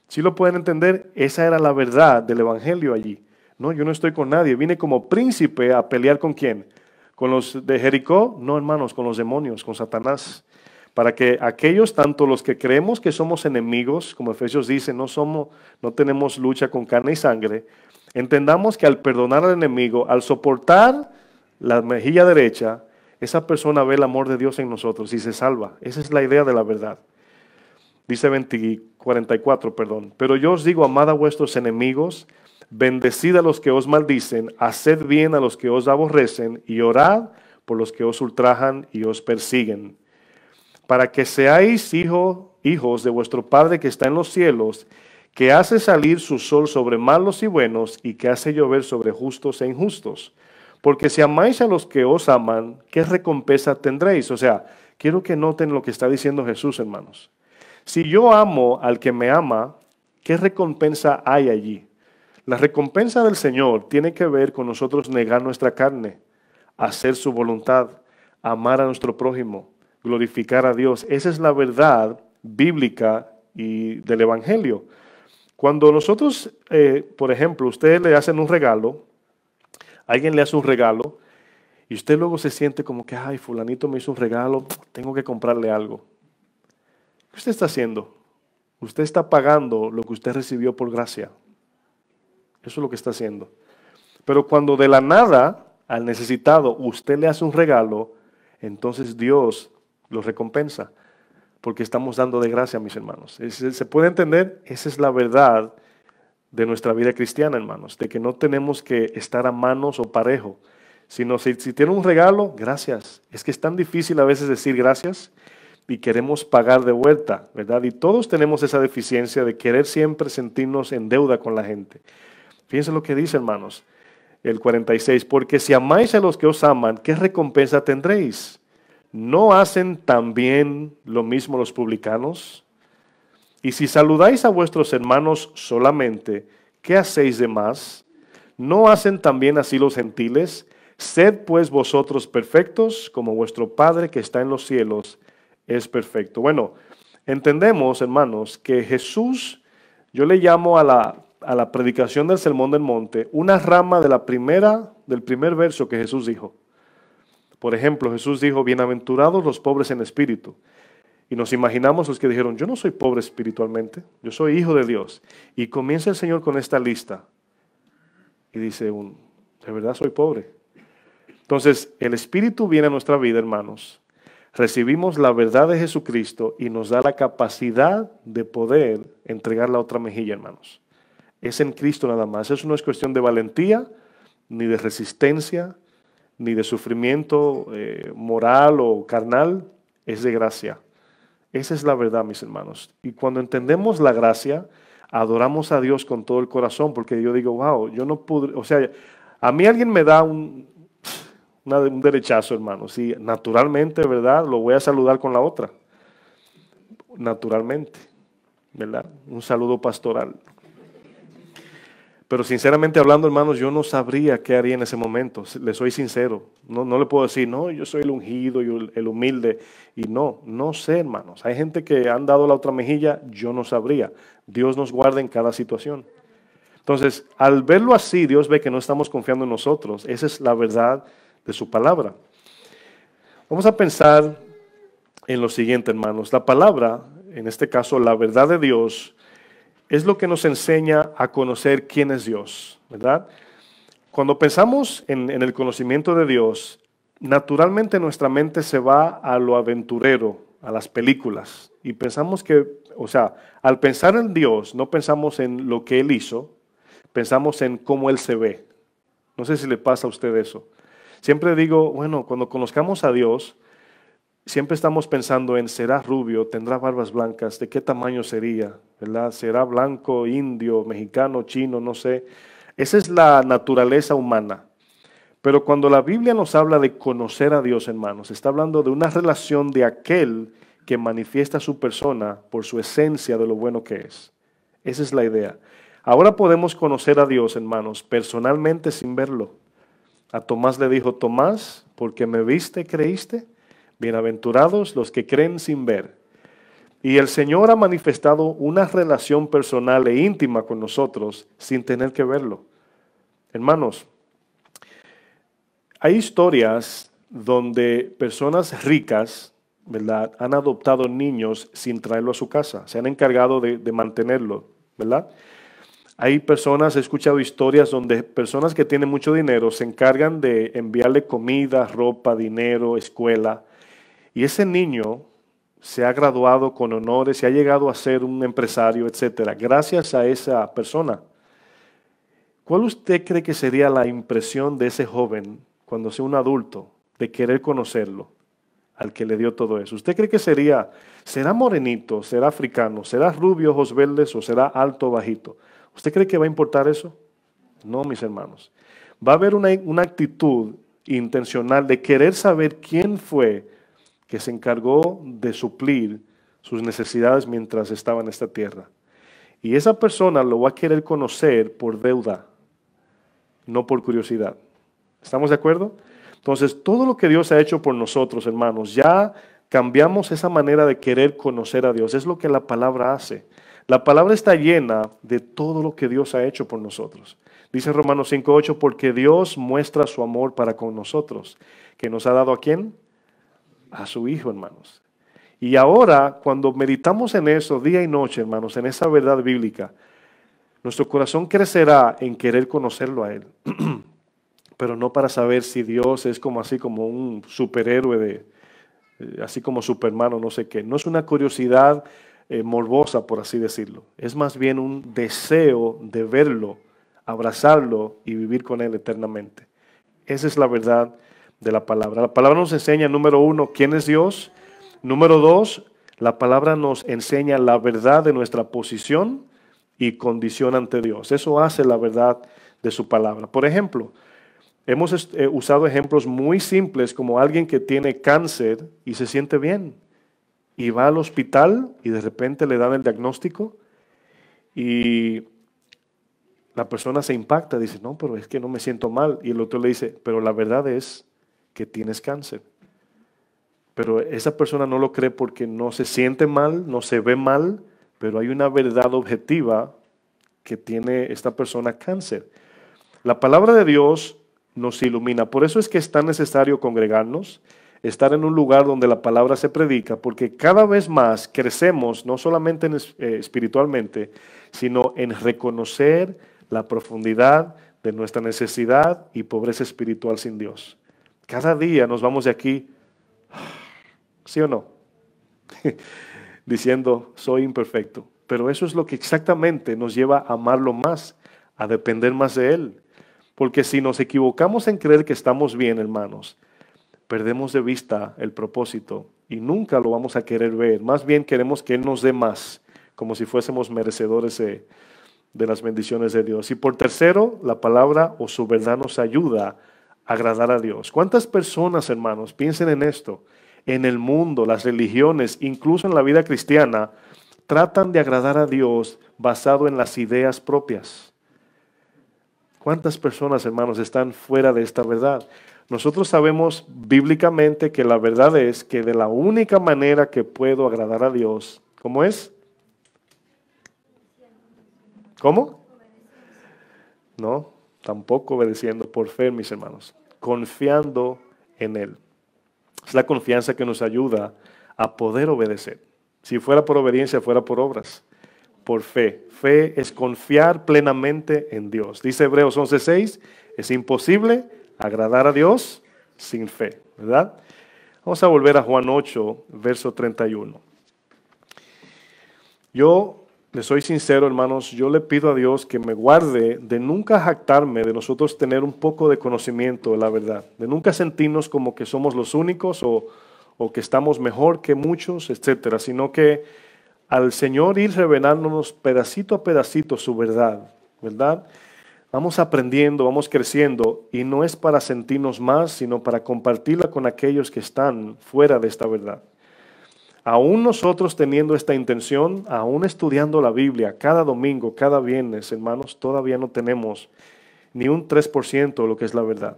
Si lo pueden entender, esa era la verdad del evangelio allí. No, yo no estoy con nadie, vine como príncipe a pelear ¿con quién? ¿Con los de Jericó? No, hermanos, con los demonios, con Satanás. Para que aquellos, tanto los que creemos que somos enemigos, como Efesios dice, no tenemos lucha con carne y sangre, entendamos que al perdonar al enemigo, al soportar la mejilla derecha, esa persona ve el amor de Dios en nosotros y se salva. Esa es la idea de la verdad. Dice 44, perdón. Pero yo os digo, amad a vuestros enemigos, bendecid a los que os maldicen, haced bien a los que os aborrecen y orad por los que os ultrajan y os persiguen. Para que seáis hijos de vuestro Padre que está en los cielos, que hace salir su sol sobre malos y buenos y que hace llover sobre justos e injustos. Porque si amáis a los que os aman, ¿qué recompensa tendréis? O sea, quiero que noten lo que está diciendo Jesús, hermanos. Si yo amo al que me ama, ¿qué recompensa hay allí? La recompensa del Señor tiene que ver con nosotros negar nuestra carne, hacer su voluntad, amar a nuestro prójimo, glorificar a Dios. Esa es la verdad bíblica y del Evangelio. Cuando nosotros, por ejemplo, ustedes le hacen un regalo, alguien le hace un regalo, y usted luego se siente como que, ay, fulanito me hizo un regalo, tengo que comprarle algo. ¿Qué usted está haciendo? Usted está pagando lo que usted recibió por gracia. Eso es lo que está haciendo. Pero cuando de la nada al necesitado usted le hace un regalo, entonces Dios lo recompensa. Porque estamos dando de gracia, mis hermanos. ¿Se puede entender? Esa es la verdad de nuestra vida cristiana, hermanos. De que no tenemos que estar a manos o parejo. Sino si tiene un regalo, gracias. Es que es tan difícil a veces decir gracias y queremos pagar de vuelta, ¿verdad? Y todos tenemos esa deficiencia de querer siempre sentirnos en deuda con la gente. Fíjense lo que dice, hermanos, el 46. Porque si amáis a los que os aman, ¿qué recompensa tendréis? ¿No hacen también lo mismo los publicanos? Y si saludáis a vuestros hermanos solamente, ¿qué hacéis de más? ¿No hacen también así los gentiles? Sed pues vosotros perfectos, como vuestro Padre que está en los cielos es perfecto. Bueno, entendemos, hermanos, que Jesús, yo le llamo a la predicación del Sermón del Monte, una rama de del primer verso que Jesús dijo. Por ejemplo, Jesús dijo, bienaventurados los pobres en espíritu. Y nos imaginamos los que dijeron, yo no soy pobre espiritualmente, yo soy hijo de Dios. Y comienza el Señor con esta lista. Y dice, de verdad soy pobre. Entonces, el Espíritu viene a nuestra vida, hermanos. Recibimos la verdad de Jesucristo y nos da la capacidad de poder entregar la otra mejilla, hermanos. Es en Cristo nada más. Eso no es cuestión de valentía, ni de resistencia, ni de sufrimiento moral o carnal. Es de gracia. Esa es la verdad, mis hermanos. Y cuando entendemos la gracia, adoramos a Dios con todo el corazón, porque yo digo, wow, yo no pude, o sea, a mí alguien me da un derechazo, hermano. Sí, naturalmente, ¿verdad? Lo voy a saludar con la otra. Naturalmente, ¿verdad? Un saludo pastoral. Pero sinceramente hablando, hermanos, yo no sabría qué haría en ese momento. Le soy sincero. No le puedo decir, no, yo soy el ungido y el humilde. Y no sé, hermanos. Hay gente que han dado la otra mejilla, yo no sabría. Dios nos guarda en cada situación. Entonces, al verlo así, Dios ve que no estamos confiando en nosotros. Esa es la verdad de su palabra. Vamos a pensar en lo siguiente, hermanos. La palabra, en este caso, la verdad de Dios, es lo que nos enseña a conocer quién es Dios, ¿verdad? Cuando pensamos en el conocimiento de Dios, naturalmente nuestra mente se va a lo aventurero, a las películas, y pensamos que, o sea, al pensar en Dios, no pensamos en lo que Él hizo, pensamos en cómo Él se ve. No sé si le pasa a usted eso. Siempre digo, bueno, cuando conozcamos a Dios, siempre estamos pensando en, ¿será rubio? ¿Tendrá barbas blancas? ¿De qué tamaño sería? ¿Verdad? ¿Será blanco, indio, mexicano, chino? No sé. Esa es la naturaleza humana. Pero cuando la Biblia nos habla de conocer a Dios, hermanos, está hablando de una relación de aquel que manifiesta su persona por su esencia de lo bueno que es. Esa es la idea. Ahora podemos conocer a Dios, hermanos, personalmente sin verlo. A Tomás le dijo, Tomás, porque me viste, creíste. Bienaventurados los que creen sin ver. Y el Señor ha manifestado una relación personal e íntima con nosotros sin tener que verlo. Hermanos, hay historias donde personas ricas, ¿verdad?, han adoptado niños sin traerlo a su casa. Se han encargado de mantenerlo, ¿verdad? Hay personas, he escuchado historias donde personas que tienen mucho dinero se encargan de enviarle comida, ropa, dinero, escuela. Y ese niño se ha graduado con honores y ha llegado a ser un empresario, etcétera, gracias a esa persona. ¿Cuál usted cree que sería la impresión de ese joven cuando sea un adulto de querer conocerlo, al que le dio todo eso? ¿Usted cree que será morenito, será africano, será rubio, ojos verdes o será alto o bajito? ¿Usted cree que va a importar eso? No, mis hermanos. Va a haber una actitud intencional de querer saber quién fue que se encargó de suplir sus necesidades mientras estaba en esta tierra. Y esa persona lo va a querer conocer por deuda, no por curiosidad. ¿Estamos de acuerdo? Entonces, todo lo que Dios ha hecho por nosotros, hermanos, ya cambiamos esa manera de querer conocer a Dios. Es lo que la palabra hace. La palabra está llena de todo lo que Dios ha hecho por nosotros. Dice Romanos 5:8, porque Dios muestra su amor para con nosotros, que nos ha dado ¿a quién? A su Hijo, hermanos. Y ahora, cuando meditamos en eso día y noche, hermanos, en esa verdad bíblica, nuestro corazón crecerá en querer conocerlo a Él. Pero no para saber si Dios es como así como un superhéroe, así como Superman o no sé qué. No es una curiosidad morbosa, por así decirlo. Es más bien un deseo de verlo, abrazarlo y vivir con Él eternamente. Esa es la verdad de la palabra. La palabra nos enseña, número uno, quién es Dios. Número dos, la palabra nos enseña la verdad de nuestra posición y condición ante Dios. Eso hace la verdad de su palabra. Por ejemplo, hemos usado ejemplos muy simples como alguien que tiene cáncer y se siente bien y va al hospital y de repente le dan el diagnóstico y la persona se impacta, dice, no, pero es que no me siento mal. Y el otro le dice, pero la verdad es que tienes cáncer. Pero esa persona no lo cree porque no se siente mal, no se ve mal, pero hay una verdad objetiva que tiene esta persona cáncer. La palabra de Dios nos ilumina. Por eso es que es tan necesario congregarnos, estar en un lugar donde la palabra se predica, porque cada vez más crecemos, no solamente espiritualmente, sino en reconocer la profundidad de nuestra necesidad y pobreza espiritual sin Dios. Cada día nos vamos de aquí, ¿sí o no? Diciendo, soy imperfecto, Pero eso es lo que exactamente nos lleva a amarlo más, a depender más de Él. Porque si nos equivocamos en creer que estamos bien, hermanos, perdemos de vista el propósito y nunca lo vamos a querer ver. Más bien queremos que Él nos dé más, como si fuésemos merecedores de las bendiciones de Dios. Y por tercero, la palabra o su verdad nos ayuda a agradar a Dios. ¿Cuántas personas, hermanos, piensen en esto, en el mundo, las religiones, incluso en la vida cristiana, tratan de agradar a Dios basado en las ideas propias? ¿Cuántas personas, hermanos, están fuera de esta verdad? Nosotros sabemos bíblicamente que la verdad es que de la única manera que puedo agradar a Dios, ¿cómo es? ¿Cómo? No, tampoco obedeciendo por fe, mis hermanos, confiando en Él. Es la confianza que nos ayuda a poder obedecer. Si fuera por obediencia, fuera por obras. Por fe. Fe es confiar plenamente en Dios. Dice Hebreos 11:6, es imposible agradar a Dios sin fe, ¿verdad? Vamos a volver a Juan 8, verso 31. Yo le soy sincero, hermanos, yo le pido a Dios que me guarde de nunca jactarme de nosotros tener un poco de conocimiento de la verdad, de nunca sentirnos como que somos los únicos o que estamos mejor que muchos, etcétera, sino que al Señor ir revelándonos pedacito a pedacito su verdad, ¿verdad? Vamos aprendiendo, vamos creciendo y no es para sentirnos más, sino para compartirla con aquellos que están fuera de esta verdad. Aún nosotros teniendo esta intención, aún estudiando la Biblia cada domingo, cada viernes, hermanos, todavía no tenemos ni un 3% de lo que es la verdad.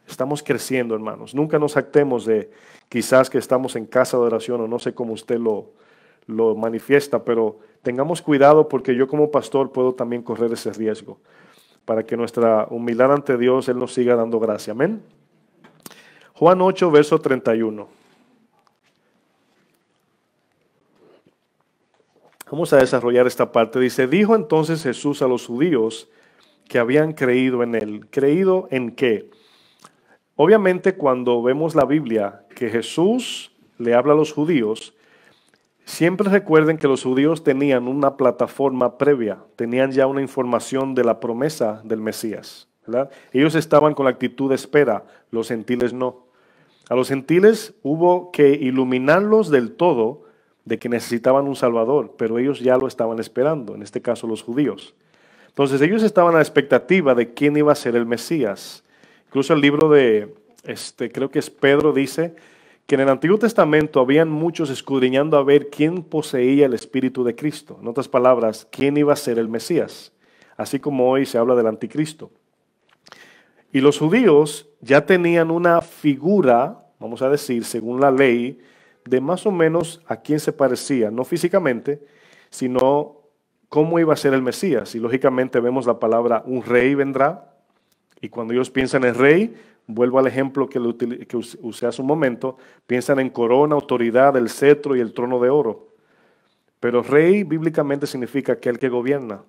Estamos creciendo, hermanos. Nunca nos jactemos de quizás que estamos en casa de oración o no sé cómo usted lo manifiesta, pero tengamos cuidado porque yo como pastor puedo también correr ese riesgo para que nuestra humildad ante Dios, Él nos siga dando gracia. Amén. Juan 8, verso 31. Vamos a desarrollar esta parte. Dice, dijo entonces Jesús a los judíos que habían creído en Él. ¿Creído en qué? Obviamente cuando vemos la Biblia que Jesús le habla a los judíos, siempre recuerden que los judíos tenían una plataforma previa, tenían ya una información de la promesa del Mesías, ¿verdad? Ellos estaban con la actitud de espera, los gentiles no. A los gentiles hubo que iluminarlos del todo de que necesitaban un Salvador, pero ellos ya lo estaban esperando, en este caso los judíos. Entonces ellos estaban a la expectativa de quién iba a ser el Mesías. Incluso el libro de, creo que es Pedro, dice que en el Antiguo Testamento habían muchos escudriñando a ver quién poseía el Espíritu de Cristo. En otras palabras, quién iba a ser el Mesías, así como hoy se habla del Anticristo. Y los judíos ya tenían una figura, vamos a decir, según la ley, de más o menos a quién se parecía, no físicamente, sino cómo iba a ser el Mesías. Y lógicamente vemos la palabra un rey vendrá, y cuando ellos piensan en rey, vuelvo al ejemplo que usé hace un momento, piensan en corona, autoridad, el cetro y el trono de oro. Pero rey bíblicamente significa aquel que gobierna.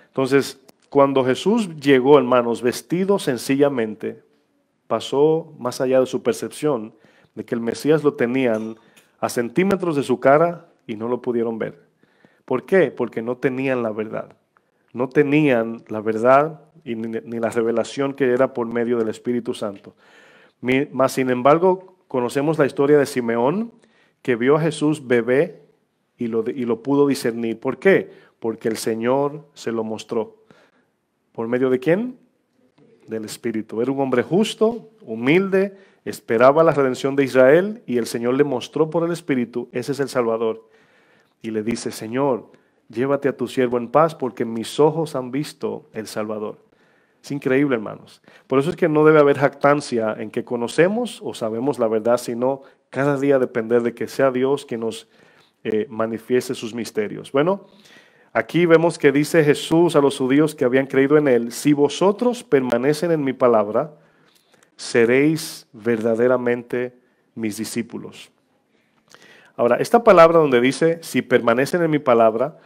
Entonces, cuando Jesús llegó, hermanos, vestido sencillamente, pasó más allá de su percepción de que el Mesías lo tenían a centímetros de su cara y no lo pudieron ver. ¿Por qué? Porque no tenían la verdad. No tenían la verdad y ni la revelación que era por medio del Espíritu Santo. Mas, sin embargo, conocemos la historia de Simeón, que vio a Jesús bebé y lo pudo discernir. ¿Por qué? Porque el Señor se lo mostró. ¿Por medio de quién? Del Espíritu. Era un hombre justo, humilde, esperaba la redención de Israel y el Señor le mostró por el Espíritu, ese es el Salvador. Y le dice, Señor, llévate a tu siervo en paz porque mis ojos han visto el Salvador. Es increíble, hermanos. Por eso es que no debe haber jactancia en que conocemos o sabemos la verdad, sino cada día depender de que sea Dios quien nos manifieste sus misterios. Bueno, aquí vemos que dice Jesús a los judíos que habían creído en Él, si vosotros permanecen en mi palabra, seréis verdaderamente mis discípulos. Ahora, esta palabra donde dice, si permanecen en mi palabra,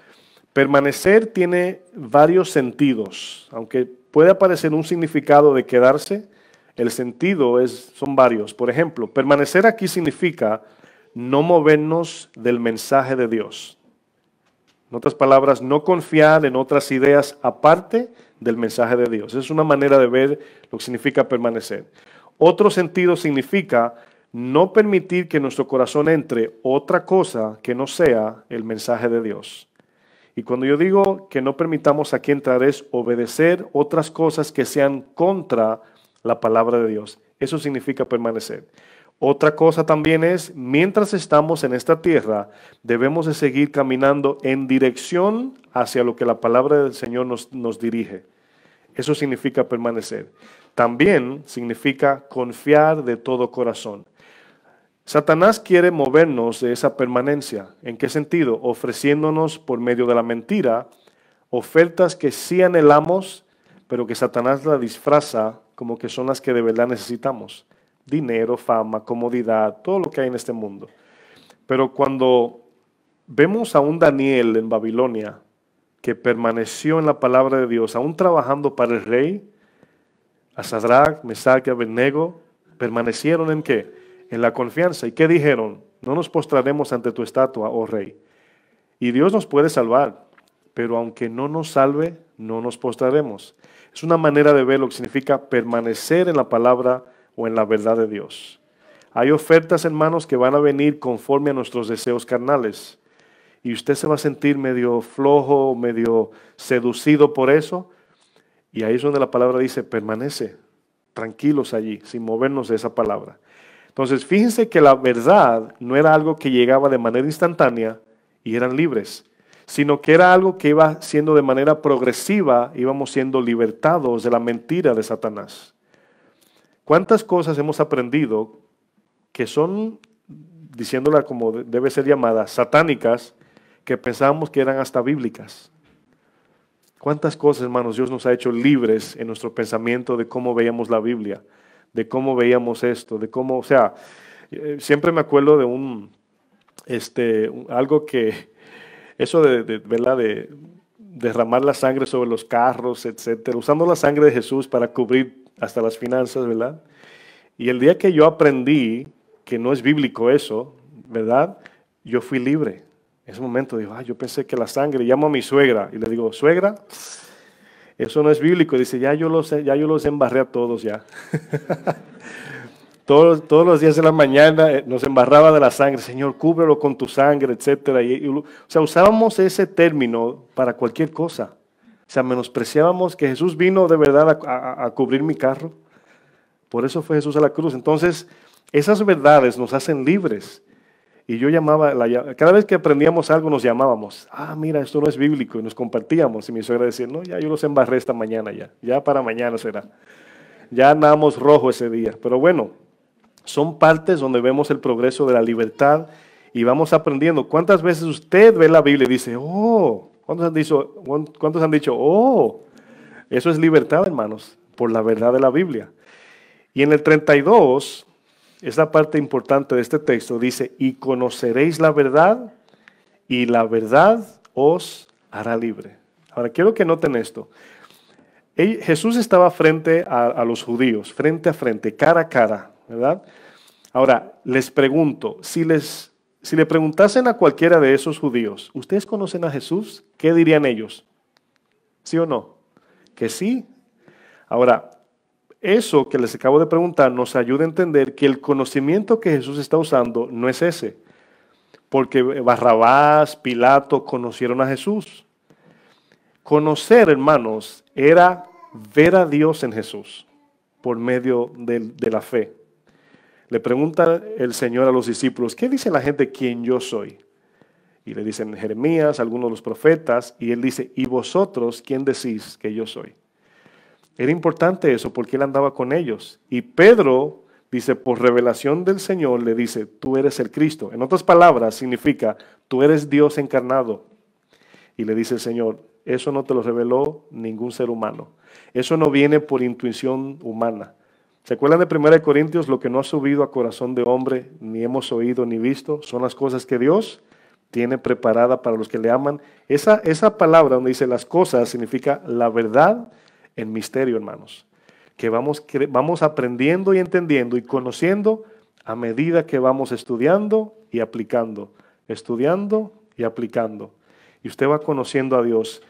permanecer tiene varios sentidos, aunque puede aparecer un significado de quedarse, el sentido son varios. Por ejemplo, permanecer aquí significa no movernos del mensaje de Dios. En otras palabras, no confiar en otras ideas aparte del mensaje de Dios. Es una manera de ver lo que significa permanecer. Otro sentido significa no permitir que en nuestro corazón entre otra cosa que no sea el mensaje de Dios. Y cuando yo digo que no permitamos aquí entrar es obedecer otras cosas que sean contra la palabra de Dios. Eso significa permanecer. Otra cosa también es, mientras estamos en esta tierra, debemos de seguir caminando en dirección hacia lo que la palabra del Señor nos dirige. Eso significa permanecer. También significa confiar de todo corazón. Satanás quiere movernos de esa permanencia. ¿En qué sentido? Ofreciéndonos por medio de la mentira ofertas que sí anhelamos, pero que Satanás la disfraza como que son las que de verdad necesitamos. Dinero, fama, comodidad, todo lo que hay en este mundo. Pero cuando vemos a un Daniel en Babilonia que permaneció en la palabra de Dios, aún trabajando para el rey, a Sadrach, Mesach y Abednego, permanecieron ¿en qué? En la confianza. ¿Y qué dijeron? No nos postraremos ante tu estatua, oh rey. Y Dios nos puede salvar, pero aunque no nos salve, no nos postraremos. Es una manera de ver lo que significa permanecer en la palabra o en la verdad de Dios. Hay ofertas, hermanos, que van a venir conforme a nuestros deseos carnales. Y usted se va a sentir medio flojo, medio seducido por eso. Y ahí es donde la palabra dice, permanece tranquilos allí, sin movernos de esa palabra. Entonces, fíjense que la verdad no era algo que llegaba de manera instantánea y eran libres, sino que era algo que iba siendo de manera progresiva, íbamos siendo libertados de la mentira de Satanás. ¿Cuántas cosas hemos aprendido que son, diciéndola como debe ser llamada, satánicas, que pensábamos que eran hasta bíblicas? ¿Cuántas cosas, hermanos, Dios nos ha hecho libres en nuestro pensamiento de cómo veíamos la Biblia, de cómo veíamos esto, de cómo, o sea, siempre me acuerdo de algo que, eso ¿verdad? De derramar la sangre sobre los carros, etcétera, usando la sangre de Jesús para cubrir hasta las finanzas, ¿verdad? Y el día que yo aprendí que no es bíblico eso, ¿verdad? Yo fui libre. En ese momento digo, yo pensé que la sangre, llamo a mi suegra y le digo, suegra, eso no es bíblico. Dice, ya yo los embarré a todos ya. Todos los días de la mañana nos embarraba de la sangre, Señor, cúbrelo con tu sangre, etcétera. O sea, usábamos ese término para cualquier cosa. O sea, menospreciábamos que Jesús vino de verdad a cubrir mi carro. Por eso fue Jesús a la cruz. Entonces, esas verdades nos hacen libres. Y yo cada vez que aprendíamos algo nos llamábamos, mira, esto no es bíblico, y nos compartíamos. Y mi suegra decía, no, ya yo los embarré esta mañana ya para mañana será. Ya andamos rojo ese día. Pero bueno, son partes donde vemos el progreso de la libertad y vamos aprendiendo. ¿Cuántas veces usted ve la Biblia y dice, ¿cuántos han dicho, eso es libertad, hermanos, por la verdad de la Biblia? Y en el 32, esa parte importante de este texto dice, y conoceréis la verdad, y la verdad os hará libre. Ahora, quiero que noten esto. Jesús estaba frente a los judíos, frente a frente, cara a cara, ¿verdad? Ahora, les pregunto, si le preguntasen a cualquiera de esos judíos, ¿ustedes conocen a Jesús? ¿Qué dirían ellos? ¿Sí o no? Que sí. Ahora, eso que les acabo de preguntar nos ayuda a entender que el conocimiento que Jesús está usando no es ese. Porque Barrabás, Pilato conocieron a Jesús. Conocer, hermanos, era ver a Dios en Jesús por medio de la fe. Le pregunta el Señor a los discípulos, ¿qué dice la gente quién yo soy? Y le dicen Jeremías, algunos de los profetas, y él dice, ¿y vosotros quién decís que yo soy? Era importante eso porque él andaba con ellos. Y Pedro dice, por revelación del Señor, le dice, tú eres el Cristo. En otras palabras, significa, tú eres Dios encarnado. Y le dice el Señor, eso no te lo reveló ningún ser humano. Eso no viene por intuición humana. ¿Se acuerdan de 1 Corintios? Lo que no ha subido a corazón de hombre, ni hemos oído ni visto, son las cosas que Dios tiene preparada para los que le aman. Esa palabra donde dice las cosas significa la verdad en misterio, hermanos. Que vamos aprendiendo y entendiendo y conociendo a medida que vamos estudiando y aplicando. Estudiando y aplicando. y usted va conociendo a Dios.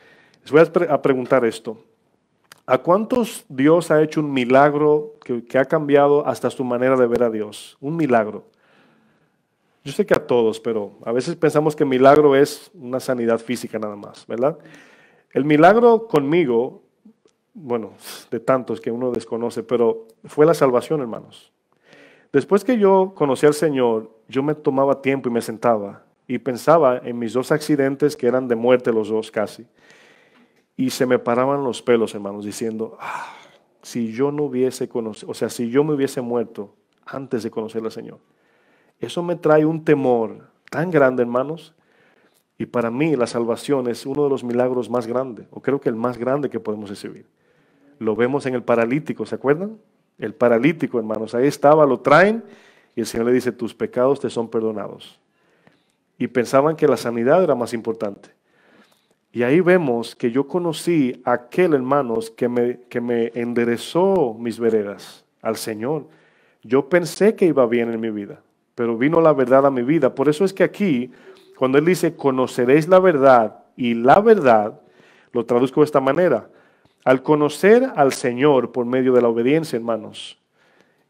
Les voy a preguntar esto. ¿A cuántos Dios ha hecho un milagro que ha cambiado hasta su manera de ver a Dios? Un milagro. Yo sé que a todos, pero a veces pensamos que milagro es una sanidad física nada más, ¿verdad? El milagro conmigo, bueno, de tantos que uno desconoce, pero fue la salvación, hermanos. Después que yo conocí al Señor, yo me tomaba tiempo y me sentaba y pensaba en mis 2 accidentes que eran de muerte los 2 casi. Y se me paraban los pelos, hermanos, diciendo, si yo no hubiese conocido, o sea, si yo me hubiese muerto antes de conocer al Señor. Eso me trae un temor tan grande, hermanos. Y para mí la salvación es uno de los milagros más grandes, o creo que el más grande que podemos recibir. Lo vemos en el paralítico, ¿se acuerdan? El paralítico, hermanos, ahí estaba, lo traen y el Señor le dice, tus pecados te son perdonados. Y pensaban que la sanidad era más importante. Y ahí vemos que yo conocí a aquel, hermanos, que me enderezó mis veredas al Señor. Yo pensé que iba bien en mi vida, pero vino la verdad a mi vida. Por eso es que aquí, cuando Él dice, conoceréis la verdad, y la verdad, lo traduzco de esta manera. Al conocer al Señor por medio de la obediencia, hermanos,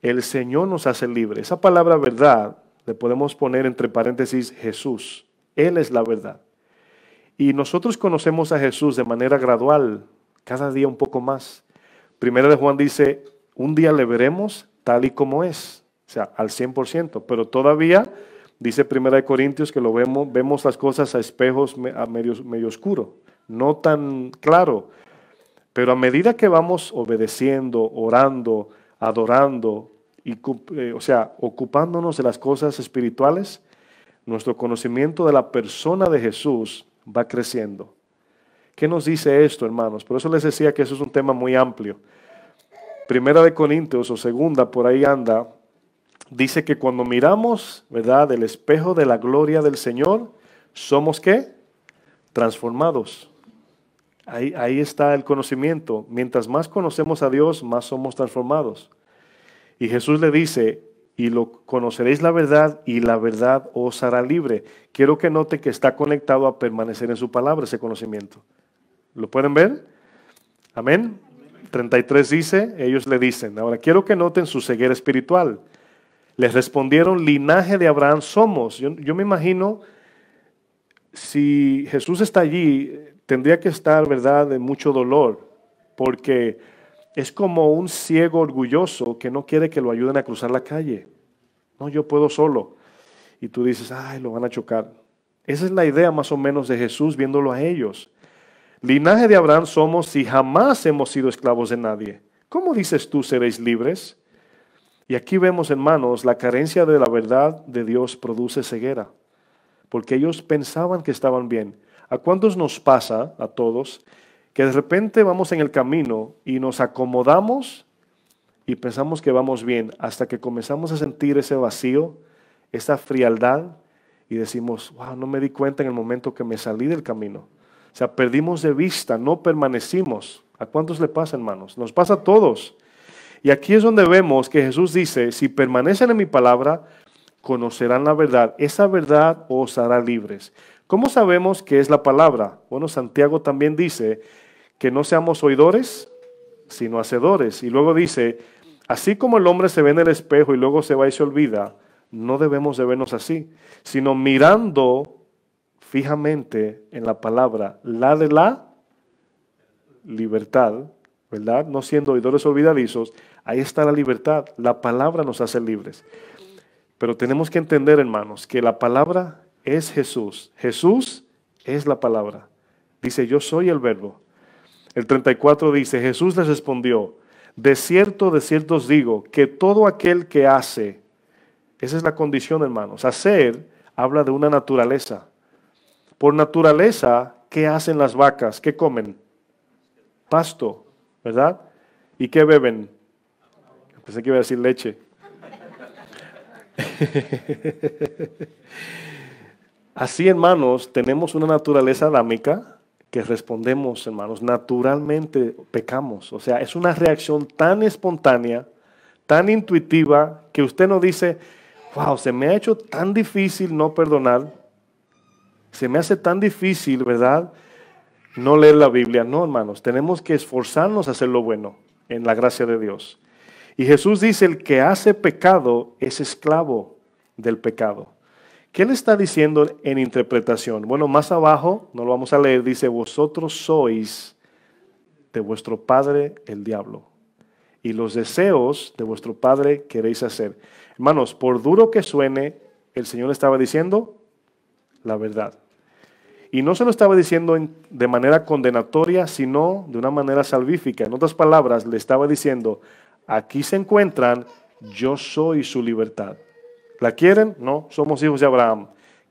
el Señor nos hace libres. Esa palabra verdad, le podemos poner entre paréntesis Jesús. Él es la verdad. Y nosotros conocemos a Jesús de manera gradual, cada día un poco más. Primera de Juan dice, un día le veremos tal y como es, o sea, al 100%, pero todavía, dice Primera de Corintios, que lo vemos las cosas a espejos medio oscuro, no tan claro, pero a medida que vamos obedeciendo, orando, adorando, o sea, ocupándonos de las cosas espirituales, nuestro conocimiento de la persona de Jesús va creciendo. ¿Qué nos dice esto, hermanos? Por eso les decía que eso es un tema muy amplio. Primera de Corintios o segunda, por ahí anda, dice que cuando miramos, ¿verdad?, el espejo de la gloria del Señor, ¿somos qué? Transformados. Ahí está el conocimiento. Mientras más conocemos a Dios, más somos transformados. Y Jesús le dice, y lo conoceréis la verdad, y la verdad os hará libre. Quiero que note que está conectado a permanecer en su palabra, ese conocimiento. ¿Lo pueden ver? Amén. 33 dice, ellos le dicen, ahora quiero que noten su ceguera espiritual. Les respondieron, linaje de Abraham somos. Yo me imagino, si Jesús está allí, tendría que estar, ¿verdad?, de mucho dolor, porque es como un ciego orgulloso que no quiere que lo ayuden a cruzar la calle. No, yo puedo solo. Y tú dices, ay, lo van a chocar. Esa es la idea más o menos de Jesús viéndolo a ellos. Linaje de Abraham somos si jamás hemos sido esclavos de nadie. ¿Cómo dices tú seréis libres? Y aquí vemos, hermanos, la carencia de la verdad de Dios produce ceguera, porque ellos pensaban que estaban bien. ¿A cuántos nos pasa, a todos, que de repente vamos en el camino y nos acomodamos y pensamos que vamos bien, hasta que comenzamos a sentir ese vacío, esa frialdad, y decimos, wow, no me di cuenta en el momento que me salí del camino? O sea, perdimos de vista, no permanecimos. ¿A cuántos le pasa, hermanos? Nos pasa a todos. Y aquí es donde vemos que Jesús dice, si permanecen en mi palabra, conocerán la verdad. Esa verdad os hará libres. ¿Cómo sabemos qué es la palabra? Bueno, Santiago también dice que no seamos oidores, sino hacedores. Y luego dice, así como el hombre se ve en el espejo y luego se va y se olvida, no debemos de vernos así, sino mirando fijamente en la palabra, la de la libertad, ¿verdad? No siendo oidores olvidadizos, ahí está la libertad. La palabra nos hace libres. Pero tenemos que entender, hermanos, que la palabra es Jesús. Jesús es la palabra. Dice, yo soy el verbo. El 34 dice, Jesús les respondió, de cierto os digo, que todo aquel que hace, esa es la condición, hermanos. Hacer habla de una naturaleza. Por naturaleza, ¿qué hacen las vacas? ¿Qué comen? Pasto, ¿verdad? ¿Y qué beben? Pensé que iba a decir leche. Así, hermanos, tenemos una naturaleza adámica que respondemos, hermanos, naturalmente pecamos. O sea, es una reacción tan espontánea, tan intuitiva, que usted no dice, wow, se me ha hecho tan difícil no perdonar. Se me hace tan difícil, ¿verdad?, no leer la Biblia. No, hermanos, tenemos que esforzarnos a hacer lo bueno en la gracia de Dios. Y Jesús dice, el que hace pecado es esclavo del pecado. ¿Qué le está diciendo en interpretación? Bueno, más abajo, no lo vamos a leer, dice, vosotros sois de vuestro padre el diablo, y los deseos de vuestro padre queréis hacer. Hermanos, por duro que suene, el Señor estaba diciendo la verdad. Y no se lo estaba diciendo de manera condenatoria, sino de una manera salvífica. En otras palabras, le estaba diciendo, aquí se encuentran, yo soy su libertad. ¿La quieren? No, somos hijos de Abraham.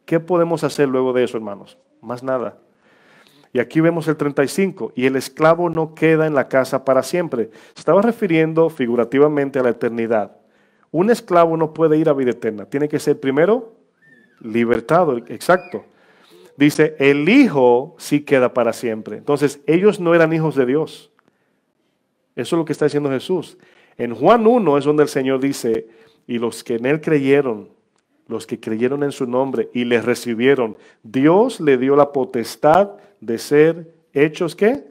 ¿Qué podemos hacer luego de eso, hermanos? Más nada. Y aquí vemos el 35, y el esclavo no queda en la casa para siempre. Se estaba refiriendo figurativamente a la eternidad. Un esclavo no puede ir a vida eterna, tiene que ser primero libertado, exacto. Dice, el hijo sí queda para siempre. Entonces, ellos no eran hijos de Dios. Eso es lo que está diciendo Jesús. En Juan 1 es donde el Señor dice, y los que en él creyeron, los que creyeron en su nombre y le recibieron, Dios le dio la potestad de ser hechos, ¿qué?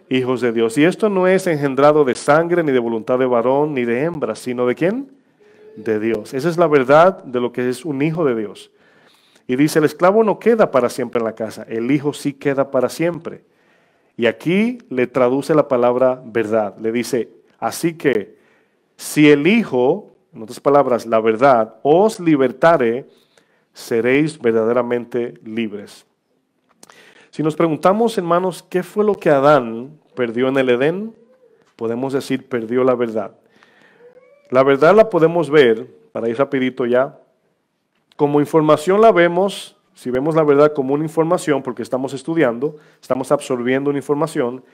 Hijos de Dios. Y esto no es engendrado de sangre, ni de voluntad de varón, ni de hembra, sino ¿de quién? De Dios. Esa es la verdad de lo que es un hijo de Dios. Y dice, el esclavo no queda para siempre en la casa, el hijo sí queda para siempre. Y aquí le traduce la palabra verdad. Le dice, así que si el hijo, en otras palabras, la verdad, os libertare, seréis verdaderamente libres. Si nos preguntamos, hermanos, ¿qué fue lo que Adán perdió en el Edén? Podemos decir, perdió la verdad. La verdad la podemos ver, para ir rapidito ya, como información la vemos, si vemos la verdad como una información, porque estamos estudiando, estamos absorbiendo una información,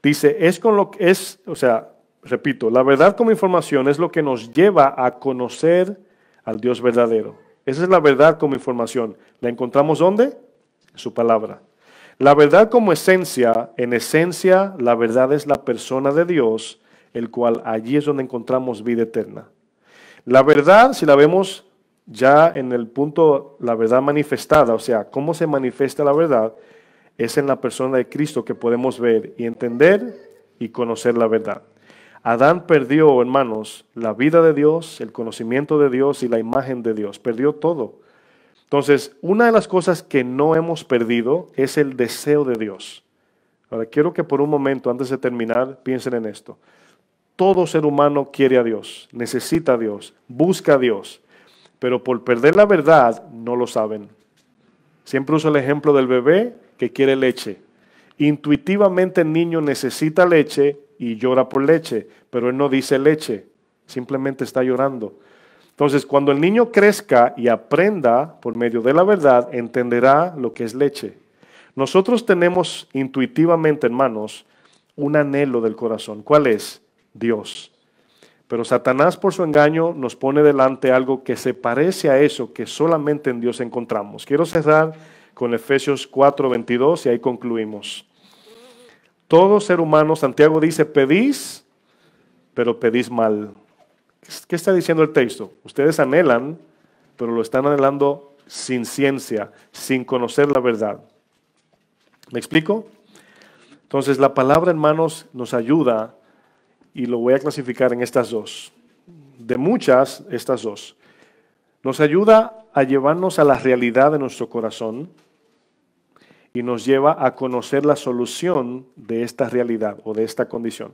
dice, es con lo que es, o sea, repito, la verdad como información es lo que nos lleva a conocer al Dios verdadero. Esa es la verdad como información. ¿La encontramos dónde? En su palabra. La verdad como esencia, en esencia, la verdad es la persona de Dios, el cual allí es donde encontramos vida eterna. La verdad, si la vemos ya en el punto, la verdad manifestada, o sea, cómo se manifiesta la verdad, es en la persona de Cristo que podemos ver y entender y conocer la verdad. Adán perdió, hermanos, la vida de Dios, el conocimiento de Dios y la imagen de Dios. Perdió todo. Entonces, una de las cosas que no hemos perdido es el deseo de Dios. Ahora, quiero que por un momento, antes de terminar, piensen en esto. Todo ser humano quiere a Dios, necesita a Dios, busca a Dios. Pero por perder la verdad, no lo saben. Siempre uso el ejemplo del bebé que quiere leche. Intuitivamente el niño necesita leche y llora por leche, pero él no dice leche, simplemente está llorando. Entonces, cuando el niño crezca y aprenda por medio de la verdad, entenderá lo que es leche. Nosotros tenemos intuitivamente, hermanos, un anhelo del corazón. ¿Cuál es? Dios. Pero Satanás, por su engaño, nos pone delante algo que se parece a eso que solamente en Dios encontramos. Quiero cerrar con Efesios 4:22 y ahí concluimos. Todo ser humano, Santiago dice, pedís, pero pedís mal. ¿Qué está diciendo el texto? Ustedes anhelan, pero lo están anhelando sin ciencia, sin conocer la verdad. ¿Me explico? Entonces la palabra, hermanos, nos ayuda. Y lo voy a clasificar en estas dos. De muchas, estas dos. Nos ayuda a llevarnos a la realidad de nuestro corazón y nos lleva a conocer la solución de esta realidad o de esta condición.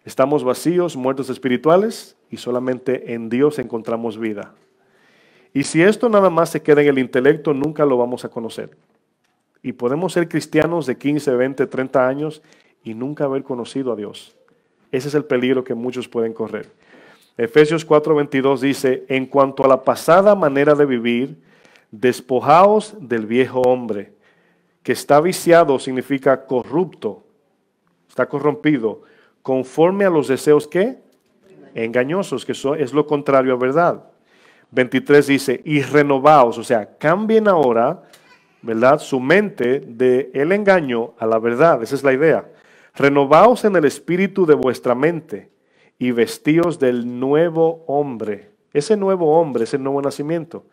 Estamos vacíos, muertos espirituales y solamente en Dios encontramos vida. Y si esto nada más se queda en el intelecto, nunca lo vamos a conocer. Y podemos ser cristianos de 15, 20, 30 años y nunca haber conocido a Dios. Ese es el peligro que muchos pueden correr. Efesios 4:22 dice, en cuanto a la pasada manera de vivir, despojaos del viejo hombre, que está viciado, significa corrupto, está corrompido, conforme a los deseos ¿qué? Engañosos, que es lo contrario a verdad. 23 dice, y renovaos, o sea, cambien ahora, ¿verdad?, su mente del engaño a la verdad, esa es la idea. Renovaos en el espíritu de vuestra mente y vestíos del nuevo hombre. Ese nuevo hombre es el nuevo nacimiento,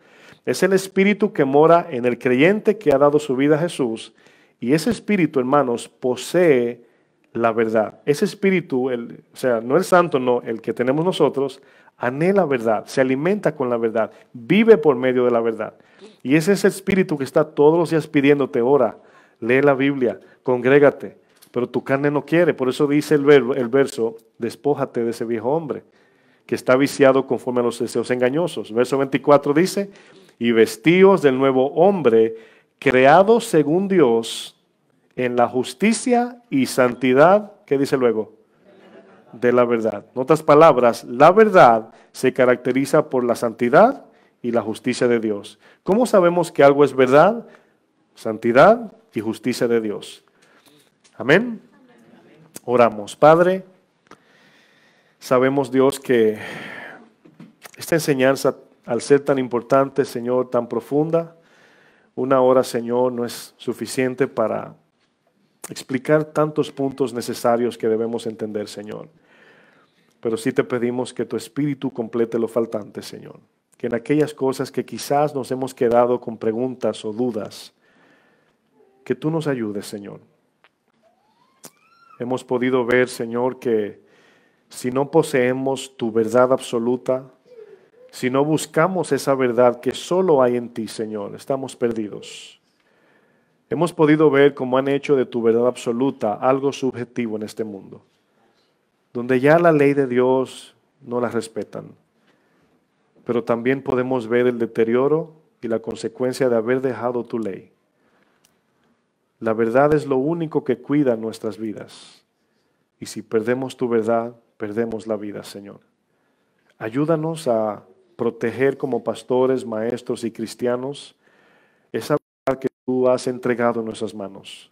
Es el Espíritu que mora en el creyente que ha dado su vida a Jesús. Y ese Espíritu, hermanos, posee la verdad. Ese Espíritu, o sea, no el santo, no, el que tenemos nosotros, anhela verdad, se alimenta con la verdad, vive por medio de la verdad. Y ese es el Espíritu que está todos los días pidiéndote, ora, lee la Biblia, congrégate. Pero tu carne no quiere. Por eso dice el verso, despójate de ese viejo hombre que está viciado conforme a los deseos engañosos. Verso 24 dice, y vestíos del nuevo hombre, creado según Dios, en la justicia y santidad, ¿qué dice luego? De la verdad. En otras palabras, la verdad se caracteriza por la santidad y la justicia de Dios. ¿Cómo sabemos que algo es verdad? Santidad y justicia de Dios. Amén. Oramos. Padre, sabemos, Dios, que esta enseñanza, al ser tan importante, Señor, tan profunda, una hora, Señor, no es suficiente para explicar tantos puntos necesarios que debemos entender, Señor. Pero sí te pedimos que tu Espíritu complete lo faltante, Señor. Que en aquellas cosas que quizás nos hemos quedado con preguntas o dudas, que tú nos ayudes, Señor. Hemos podido ver, Señor, que si no poseemos tu verdad absoluta, si no buscamos esa verdad que solo hay en ti, Señor, estamos perdidos. Hemos podido ver cómo han hecho de tu verdad absoluta algo subjetivo en este mundo, donde ya la ley de Dios no la respetan. Pero también podemos ver el deterioro y la consecuencia de haber dejado tu ley. La verdad es lo único que cuida nuestras vidas. Y si perdemos tu verdad, perdemos la vida, Señor. Ayúdanos a proteger como pastores, maestros y cristianos esa verdad que tú has entregado en nuestras manos.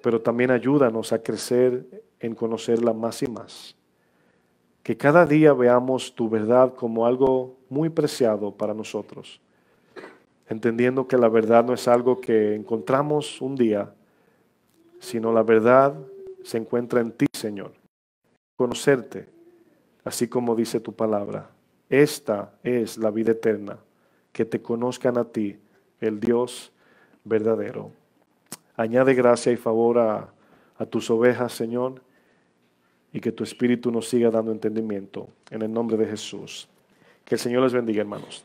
Pero también ayúdanos a crecer en conocerla más y más. Que cada día veamos tu verdad como algo muy preciado para nosotros. Entendiendo que la verdad no es algo que encontramos un día, sino la verdad se encuentra en ti, Señor. Conocerte, así como dice tu palabra. Esta es la vida eterna, que te conozcan a ti, el Dios verdadero. Añade gracia y favor a tus ovejas, Señor, y que tu Espíritu nos siga dando entendimiento. En el nombre de Jesús. Que el Señor les bendiga, hermanos.